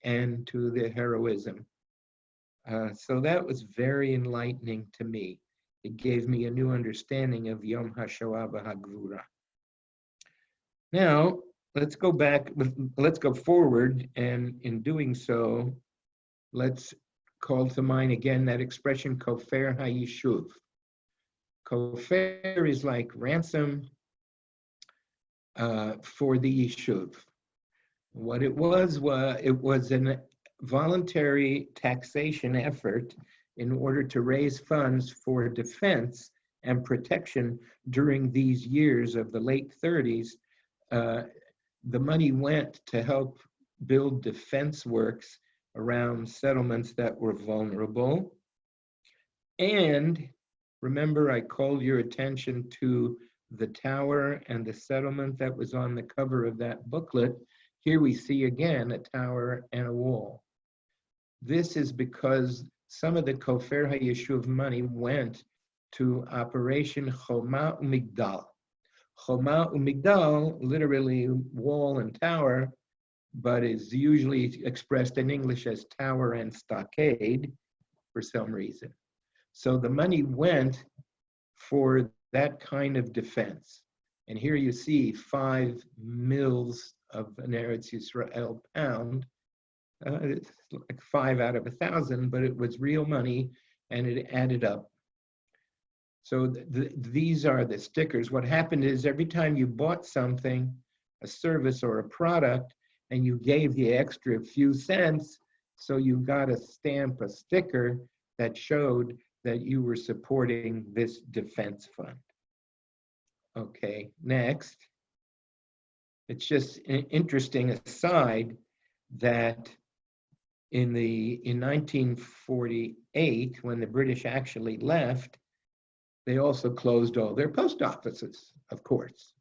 and to the heroism. So that was very enlightening to me. It gave me a new understanding of Yom HaShoah v'Hagvura. Now, let's go forward, and in doing so, let's call to mind again that expression, Kofer HaYishuv. Kofer is like ransom for the Yishuv. What it was an voluntary taxation effort in order to raise funds for defense and protection during these years of the late 30s. The money went to help build defense works around settlements that were vulnerable. And remember, I called your attention to the tower and the settlement that was on the cover of that booklet. Here we see again a tower and a wall. This is because some of the Kofer HaYishuv money went to Operation Choma Umigdal. Choma umigdal, literally wall and tower, but is usually expressed in English as tower and stockade for some reason. So the money went for that kind of defense. And here you see 5 mils of an Eretz Yisrael pound. It's like 5 out of 1,000, but it was real money and it added up. So these are the stickers. What happened is every time you bought something, a service or a product, and you gave the extra few cents, so you got a stamp, a sticker that showed that you were supporting this defense fund. Okay, next. It's just an interesting aside that in 1948, when the British actually left, they also closed all their post offices, of course.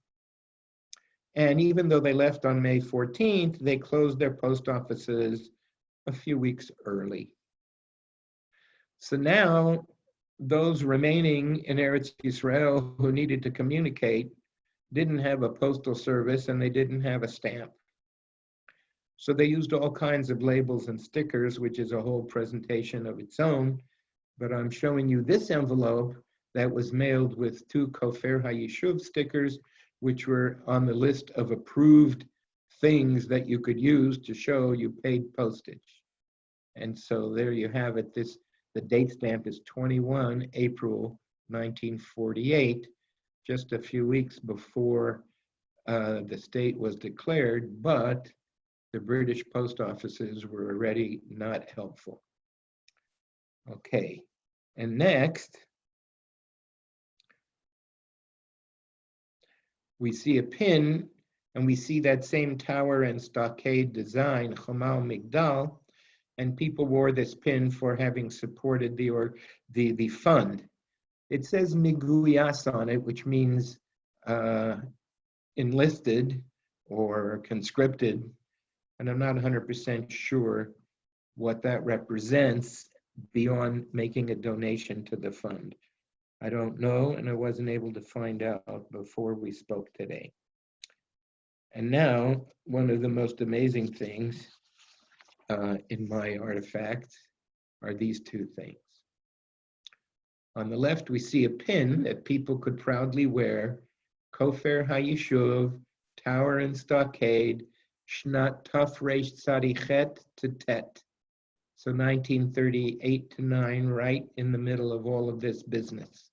And even though they left on May 14th, they closed their post offices a few weeks early. So now those remaining in Eretz Yisrael who needed to communicate didn't have a postal service and they didn't have a stamp. So they used all kinds of labels and stickers, which is a whole presentation of its own. But I'm showing you this envelope that was mailed with 2 Kofer HaYishuv stickers, which were on the list of approved things that you could use to show you paid postage. And so there you have it. The date stamp is 21 April 1948, just a few weeks before the state was declared, but the British post offices were already not helpful. Okay, and next, we see a pin, and we see that same tower and stockade design, Chomal Migdal, and people wore this pin for having supported the fund. It says Miguyas on it, which means enlisted or conscripted, and I'm not 100% sure what that represents beyond making a donation to the fund. I don't know, and I wasn't able to find out before we spoke today. And now, one of the most amazing things in my artifacts are these 2 things. On the left, we see a pin that people could proudly wear, Kofer HaYishuv, Tower and Stockade, Shnat Taf Reish Tzadichet to Tet. So 1938 to 9, right in the middle of all of this business.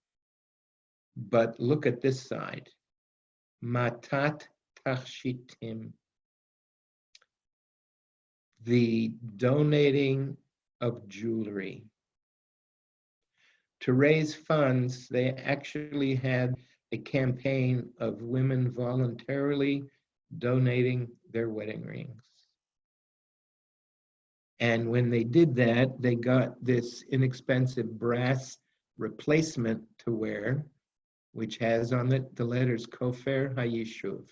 But look at this side. Matat Tachshitim. The donating of jewelry. To raise funds, they actually had a campaign of women voluntarily donating their wedding rings. And when they did that, they got this inexpensive brass replacement to wear, which has on it the letters Kofer HaYishuv.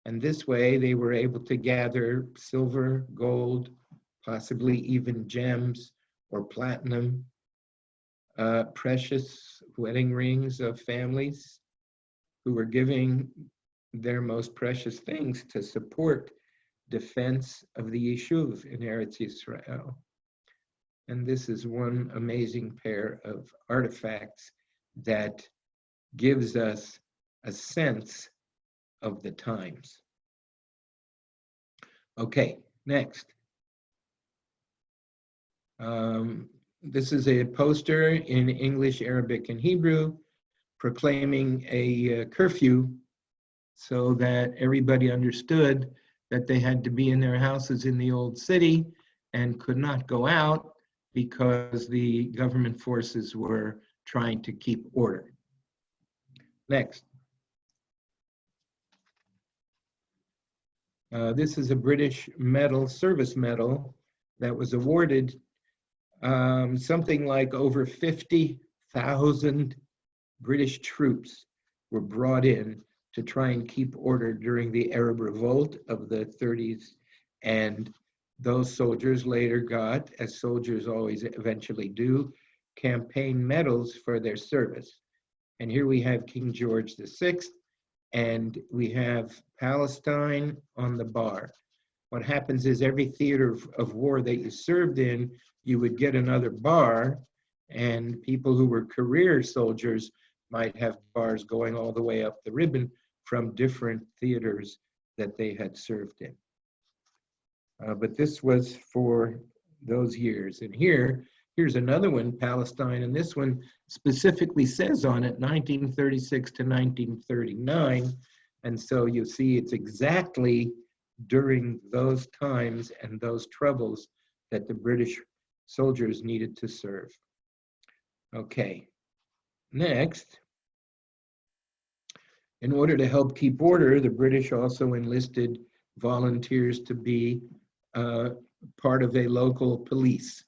And this way they were able to gather silver, gold, possibly even gems or platinum, precious wedding rings of families who were giving their most precious things to support defense of the Yishuv in Eretz Yisrael. And this is one amazing pair of artifacts that gives us a sense of the times. Okay, next. This is a poster in English, Arabic, and Hebrew proclaiming a curfew so that everybody understood that they had to be in their houses in the old city and could not go out because the government forces were trying to keep order. Next. This is a British medal, service medal, that was awarded. Something like over 50,000 British troops were brought in to try and keep order during the Arab revolt of the 30s. And those soldiers later got, as soldiers always eventually do, campaign medals for their service. And here we have King George VI and we have Palestine on the bar. What happens is every theater of war that you served in, you would get another bar, and people who were career soldiers might have bars going all the way up the ribbon from different theaters that they had served in. But this was for those years. And here's another one, Palestine, and this one specifically says on it 1936 to 1939. And so you see it's exactly during those times and those troubles that the British soldiers needed to serve. Okay, next. In order to help keep order, the British also enlisted volunteers to be part of a local police.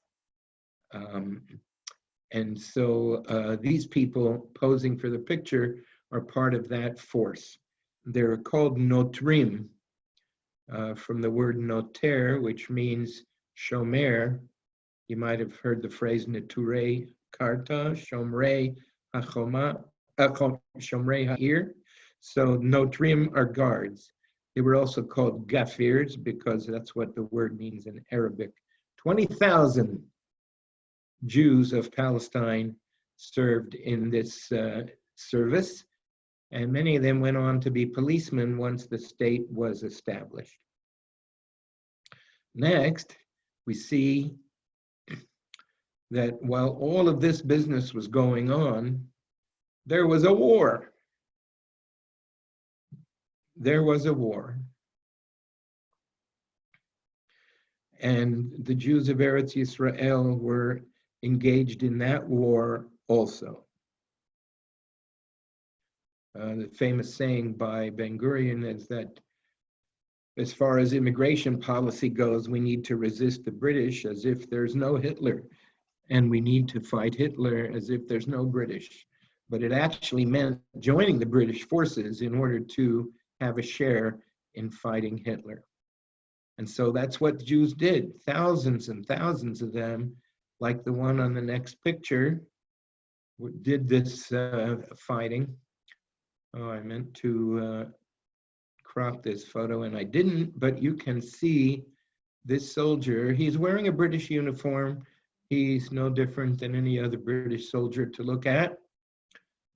And so these people posing for the picture are part of that force. They're called notrim, from the word noter, which means shomer. You might have heard the phrase neturei karta, shomrei hachoma, shomrei ha'ir. So notrim are guards. They were also called gafirs because that's what the word means in Arabic. 20,000 Jews of Palestine served in this service, and many of them went on to be policemen once the state was established. Next, we see that while all of this business was going on, there was a war. There was a war. And the Jews of Eretz Yisrael were engaged in that war also. The famous saying by Ben Gurion is that as far as immigration policy goes, we need to resist the British as if there's no Hitler, and we need to fight Hitler as if there's no British. But it actually meant joining the British forces in order to have a share in fighting Hitler. And so that's what the Jews did. Thousands and thousands of them, like the one on the next picture, did this fighting. Oh, I meant to crop this photo and I didn't, but you can see this soldier. He's wearing a British uniform. He's no different than any other British soldier to look at.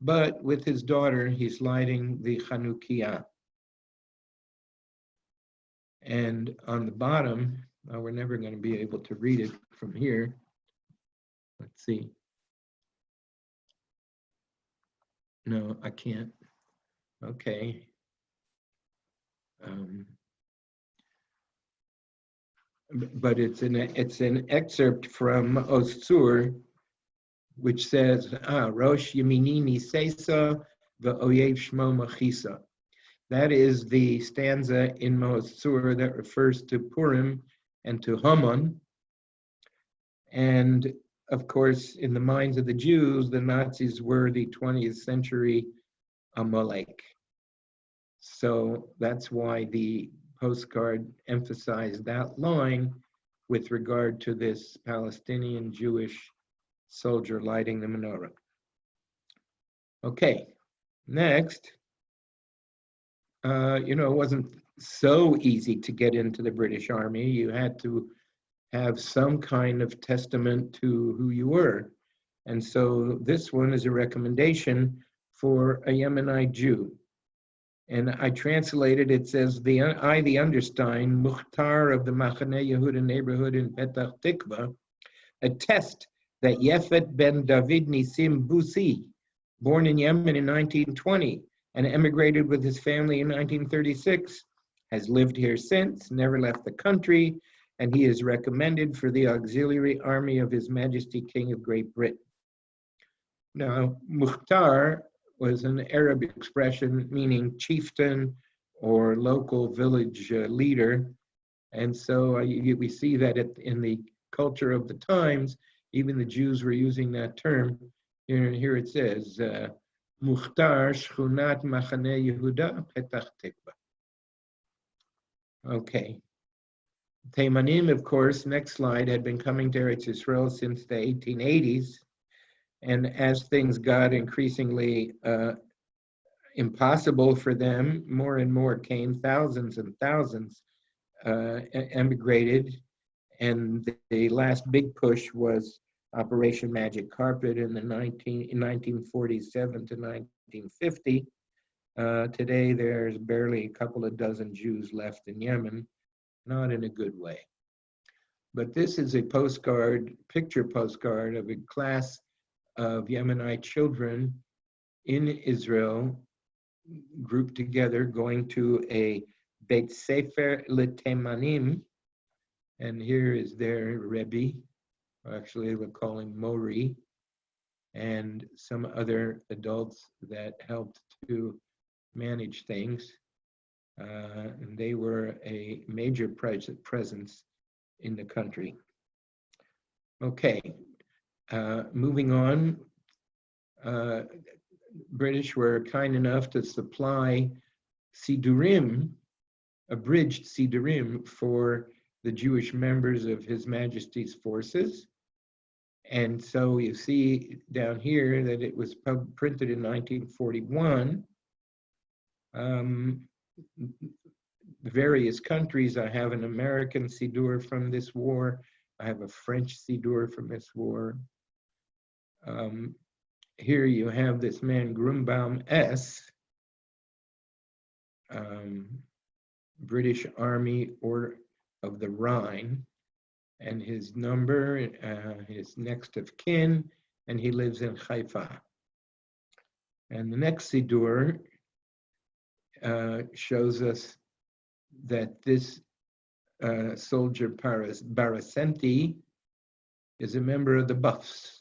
But with his daughter, he's lighting the Chanukiah. And on the bottom, we're never going to be able to read it from here. Let's see. No, I can't. Okay. But it's an excerpt from Osur, which says, Rosh Yemini Nisesa v'oyev Shmo Machisa. That is the stanza in Osur that refers to Purim and to Haman. And of course, in the minds of the Jews, the Nazis were the 20th century Amalek. So that's why the postcard emphasized that line with regard to this Palestinian Jewish soldier lighting the menorah. Okay, next. It wasn't so easy to get into the British Army. You had to have some kind of testament to who you were. And so this one is a recommendation for a Yemenite Jew. And I translated, it says, the Understein, Mukhtar of the Machane Yehuda neighborhood in Petach Tikva, attest that Yefet ben David Nisim Busi, born in Yemen in 1920 and emigrated with his family in 1936, has lived here since, never left the country, and he is recommended for the auxiliary army of His Majesty King of Great Britain. Now, Mukhtar was an Arab expression meaning chieftain or local village leader. And so we see that in the culture of the times, even the Jews were using that term. Here it says, Mukhtar Shchunat Machane Yehuda Petach Tikva. Okay. Teimanim, of course, next slide, had been coming to Eretz Yisrael since the 1880s. And as things got increasingly impossible for them. More and more came, thousands and thousands emigrated, and the last big push was Operation Magic Carpet in 1947 to 1950. Today, there's barely a couple of dozen Jews left in Yemen, not in a good way. But this is a picture postcard of a class of Yemenite children in Israel, grouped together, going to a Beit Sefer L'Temanim, and here is their Rebbe, actually we'll call him Mori, and some other adults that helped to manage things. And they were a major presence in the country. Okay, moving on. British were kind enough to supply Sidurim, abridged Sidurim, for the Jewish members of His Majesty's forces. And so you see down here that it was printed in 1941. Various countries, I have an American Sidur from this war. I have a French Sidur from this war. Here you have this man, Grumbaum S., British Army Order of the Rhine, and his number, his next of kin, and he lives in Haifa. And the next Sidur shows us that this soldier Barasenti is a member of the Buffs.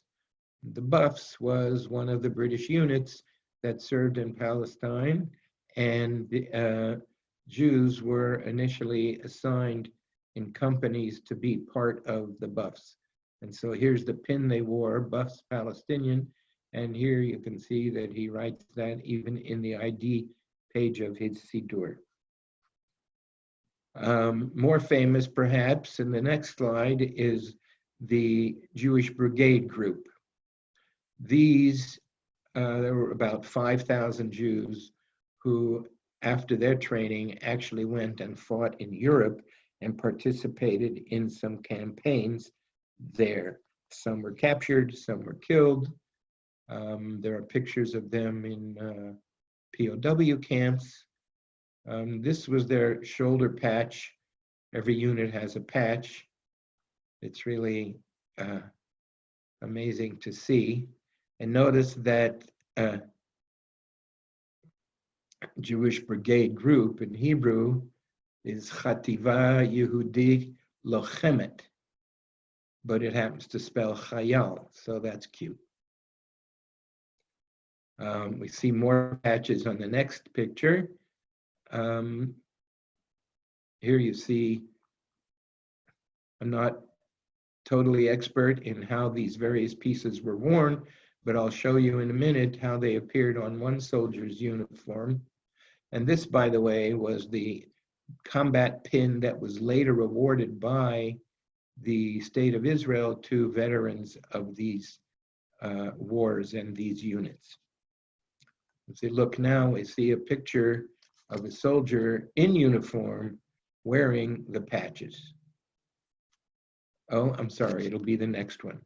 The Buffs was one of the British units that served in Palestine, and the Jews were initially assigned in companies to be part of the Buffs. And so here's the pin they wore, Buffs Palestinian, and here you can see that he writes that even in the ID page of his Sidur. More famous, perhaps, in the next slide is the Jewish Brigade Group. These, there were about 5,000 Jews who, after their training, actually went and fought in Europe and participated in some campaigns there. Some were captured, some were killed. There are pictures of them in POW camps. This was their shoulder patch. Every unit has a patch. It's really amazing to see. And notice that Jewish Brigade Group in Hebrew is Chativa Yehudi Lochemet, but it happens to spell Chayal, so that's cute. We see more patches on the next picture. Here you see, I'm not totally expert in how these various pieces were worn, but I'll show you in a minute how they appeared on one soldier's uniform. And this, by the way, was the combat pin that was later awarded by the State of Israel to veterans of these wars and these units. If you look now, we see a picture of a soldier in uniform wearing the patches. Oh, I'm sorry, it'll be the next one.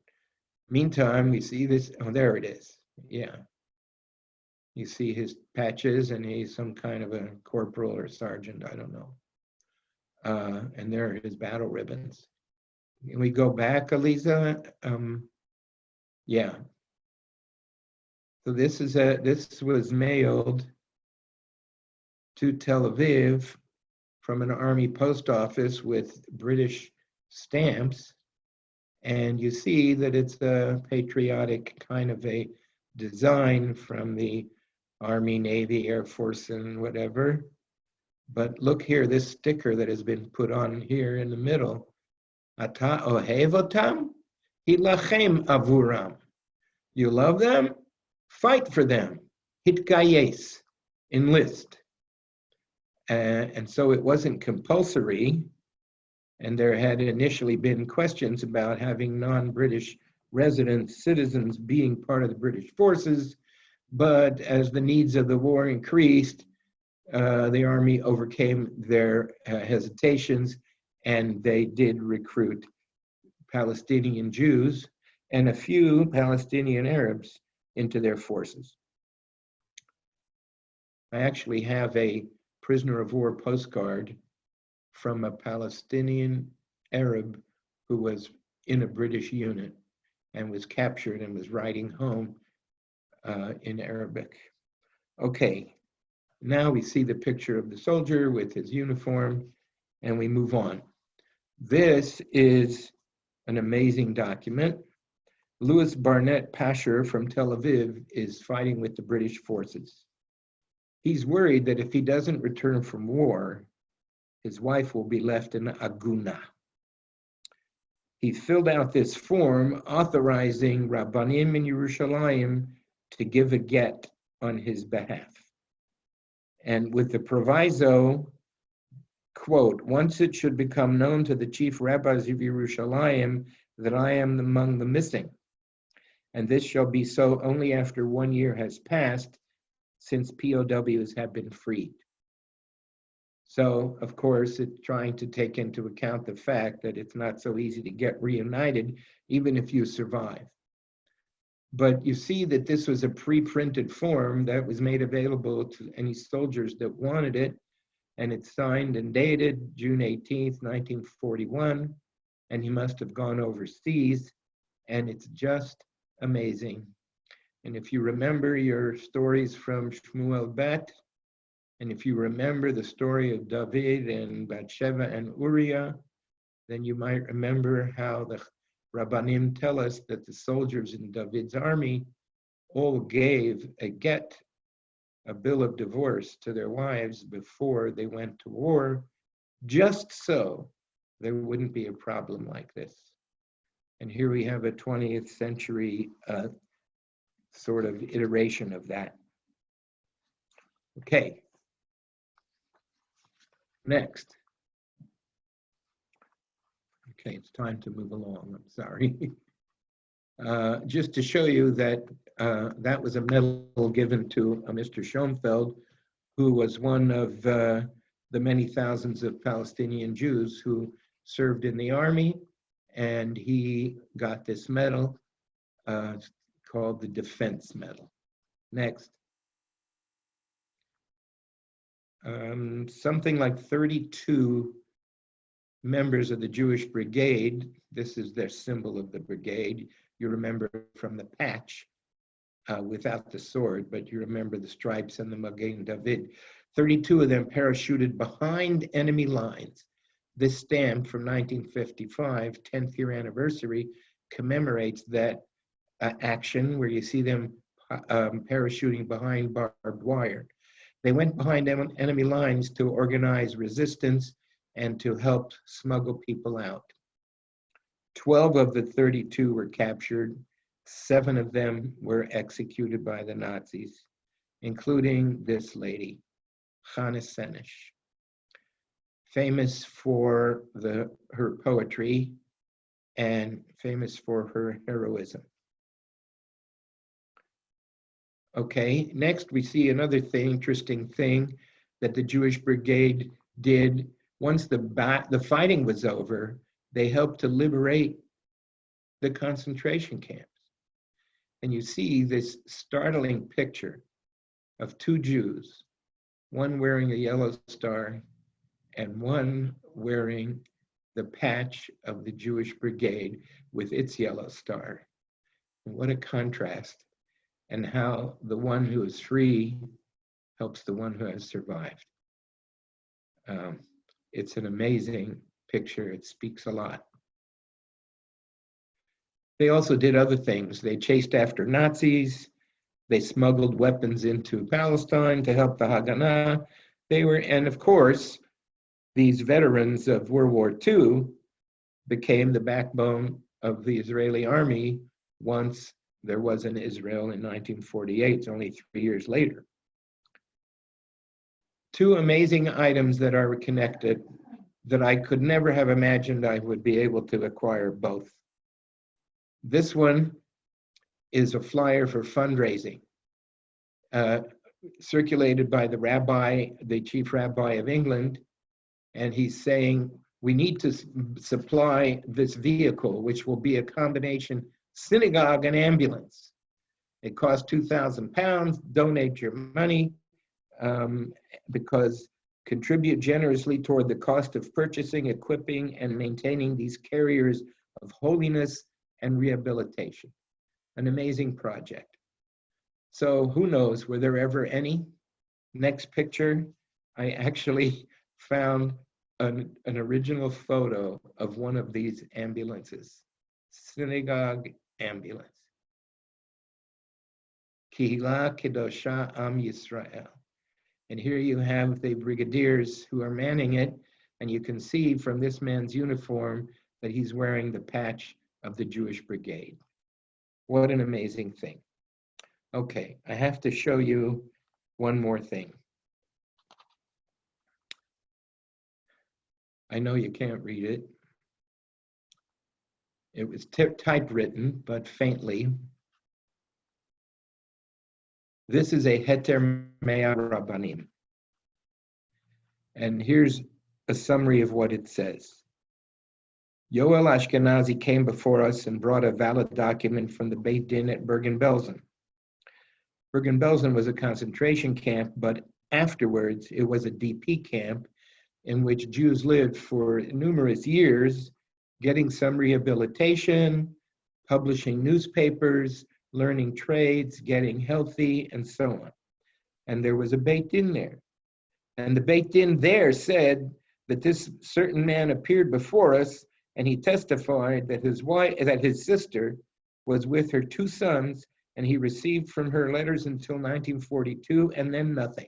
Meantime, we see this, oh, there it is, yeah. You see his patches, and he's some kind of a corporal or sergeant, I don't know. And there are his battle ribbons. Can we go back, Aliza? Yeah. So this was mailed to Tel Aviv from an army post office with British stamps. And you see that it's a patriotic kind of a design from the Army, Navy, Air Force, and whatever. But look here, this sticker that has been put on here in the middle. Ata ohev otam, hilachem avuram. You love them? Fight for them. Hitgayes, enlist. And so it wasn't compulsory. And there had initially been questions about having non-British resident citizens being part of the British forces. But as the needs of the war increased, the army overcame their hesitations, and they did recruit Palestinian Jews and a few Palestinian Arabs into their forces. I actually have a prisoner of war postcard from a Palestinian Arab who was in a British unit and was captured and was writing home in Arabic. Okay, now we see the picture of the soldier with his uniform, and we move on. This is an amazing document. Louis Barnett Pasher from Tel Aviv is fighting with the British forces. He's worried that if he doesn't return from war, his wife will be left in Aguna. He filled out this form authorizing Rabbanim in Yerushalayim to give a get on his behalf. And with the proviso, quote, once it should become known to the chief rabbis of Yerushalayim that I am among the missing, and this shall be so only after 1 year has passed since POWs have been freed. So, of course, it's trying to take into account the fact that it's not so easy to get reunited, even if you survive. But you see that this was a pre-printed form that was made available to any soldiers that wanted it, and it's signed and dated June 18th, 1941, and he must have gone overseas, and it's just amazing. And if you remember your stories from Shmuel Bet, and if you remember the story of David and Bathsheba and Uriah, then you might remember how the Rabbanim tell us that the soldiers in David's army all gave a get, a bill of divorce to their wives before they went to war, just so there wouldn't be a problem like this. And here we have a 20th century sort of iteration of that. Okay. Next. Okay, it's time to move along, I'm sorry. Just to show you that that was a medal given to Mr. Schoenfeld, who was one of the many thousands of Palestinian Jews who served in the army, and he got this medal called the Defense Medal. Next. Something like 32 members of the Jewish Brigade, this is their symbol of the brigade, you remember from the patch without the sword, but you remember the stripes and the Magen David. 32 of them parachuted behind enemy lines. This stamp from 1955, 10th year anniversary, commemorates that action where you see them parachuting behind barbed wire. They went behind enemy lines to organize resistance and to help smuggle people out. 12 of the 32 were captured. 7 of them were executed by the Nazis, including this lady, Hannah Senesh, famous for her poetry and famous for her heroism. Okay, next we see another interesting thing that the Jewish Brigade did. Once the fighting was over, they helped to liberate the concentration camps. And you see this startling picture of 2 Jews, one wearing a yellow star and one wearing the patch of the Jewish Brigade with its yellow star. And what a contrast, and how the one who is free helps the one who has survived. It's an amazing picture. It speaks a lot. They also did other things. They chased after Nazis. They smuggled weapons into Palestine to help the Haganah. And of course, these veterans of World War II became the backbone of the Israeli army once there was an Israel in 1948, only 3 years later. 2 amazing items that are connected that I could never have imagined I would be able to acquire both. This one is a flyer for fundraising. uh, circulated by the rabbi, the chief rabbi of England, and he's saying we need to supply this vehicle, which will be a combination synagogue and ambulance. It costs £2,000. Donate your money because contribute generously toward the cost of purchasing, equipping, and maintaining these carriers of holiness and rehabilitation. An amazing project. So who knows, were there ever any? Next picture, I actually found an original photo of one of these ambulances, synagogue ambulance. Kihila Kedosha Am Yisrael. And here you have the brigadiers who are manning it, and you can see from this man's uniform that he's wearing the patch of the Jewish Brigade. What an amazing thing. Okay, I have to show you one more thing. I know you can't read it. It was typewritten, but faintly. This is a Heter Mea Rabbanim. And here's a summary of what it says. Yoel Ashkenazi came before us and brought a valid document from the Beit Din at Bergen-Belsen. Bergen-Belsen was a concentration camp, but afterwards it was a DP camp in which Jews lived for numerous years, getting some rehabilitation, publishing newspapers, learning trades, getting healthy, and so on. And there was a Beit Din there. And the Beit Din there said that this certain man appeared before us, and he testified that his wife, that his sister was with her 2 sons, and he received from her letters until 1942, and then nothing.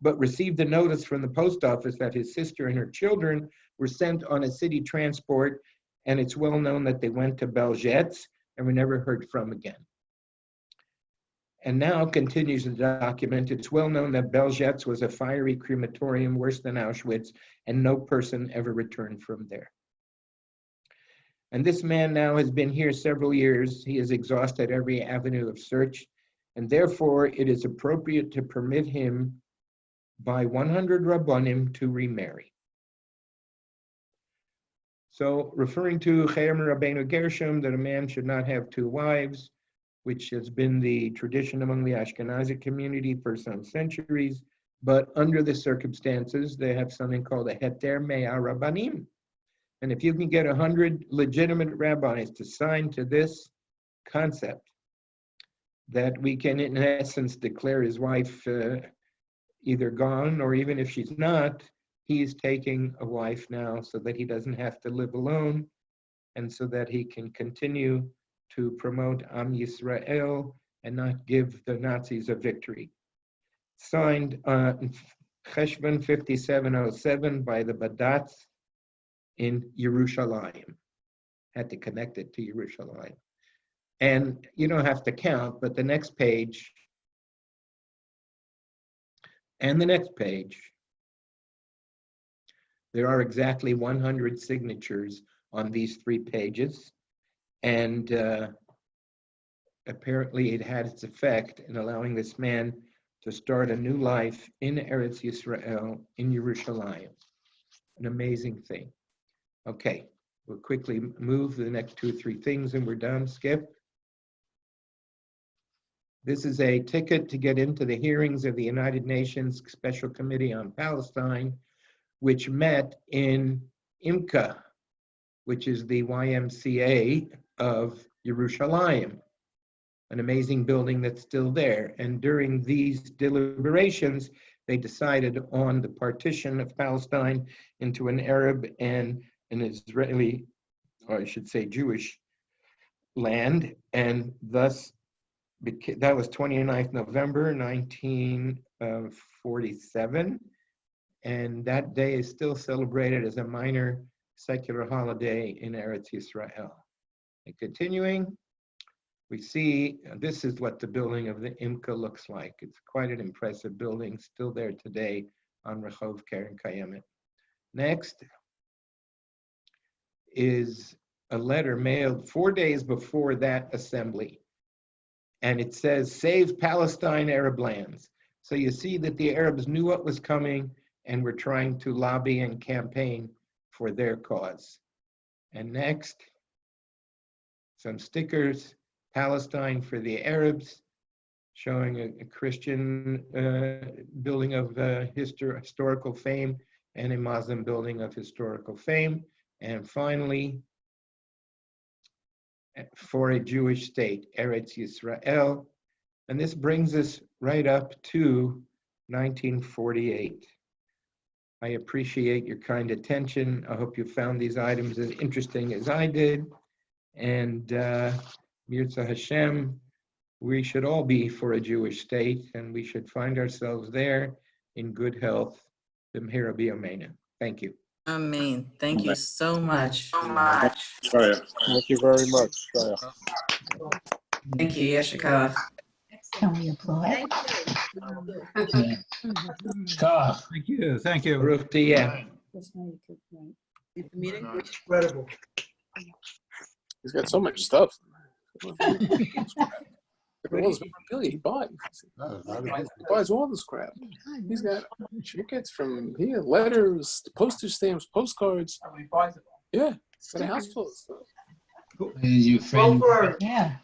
But received a notice from the post office that his sister and her children were sent on a city transport, and it's well known that they went to Belzec and were never heard from again. And now, continues the document, it's well known that Belzec was a fiery crematorium worse than Auschwitz, and no person ever returned from there. And this man now has been here several years. He has exhausted every avenue of search, and therefore it is appropriate to permit him by 100 Rabbanim to remarry. So, referring to Chaim Rabbeinu Gershom, that a man should not have 2 wives, which has been the tradition among the Ashkenazi community for some centuries, but under the circumstances, they have something called a Heter Mea Rabbanim. And if you can get 100 legitimate rabbis to sign to this concept, that we can, in essence, declare his wife either gone, or even if she's not, he's taking a wife now so that he doesn't have to live alone, and so that he can continue to promote Am Yisrael and not give the Nazis a victory. Signed on Cheshvan 5707 by the Badatz in Yerushalayim. Had to connect it to Yerushalayim. And you don't have to count, but the next page and the next page, there are exactly 100 signatures on these 3 pages. And apparently it had its effect in allowing this man to start a new life in Eretz Yisrael, in Yerushalayim. An amazing thing. Okay, we'll quickly move the next 2 or 3 things and we're done. Skip. This is a ticket to get into the hearings of the United Nations Special Committee on Palestine, which met in IMCA, which is the YMCA of Yerushalayim, an amazing building that's still there. And during these deliberations, they decided on the partition of Palestine into an Arab and an Israeli, or I should say Jewish land, and thus that was 29th November 1947, and that day is still celebrated as a minor secular holiday in Eretz Yisrael. And continuing, we see this is what the building of the IMCA looks like. It's quite an impressive building, still there today on Rehov Keren Kayemet. Next is a letter mailed 4 days before that assembly. and it says, "Save Palestine, Arab lands." So you see that the Arabs knew what was coming and were trying to lobby and campaign for their cause. And next, some stickers, Palestine for the Arabs, showing a Christian building of historical fame and a Muslim building of historical fame. And finally, for a Jewish state, Eretz Yisrael. And this brings us right up to 1948. I appreciate your kind attention. I hope you found these items as interesting as I did. And Mirza Hashem, we should all be for a Jewish state, and we should find ourselves there in good health. B'mehera b'yameinu. Thank you. Amen. Thank you so much. Thank you very much. Thank you, Yeshikov. Can we applaud? Thank you. Thank you. Baruch tiyeh. Incredible. He's got so much stuff. Everyone's memorabilia he bought. He buys all this crap. He's got tickets from here, letters, postage stamps, postcards. Yeah, got a house full of stuff. Is your friend? Go for it. Yeah.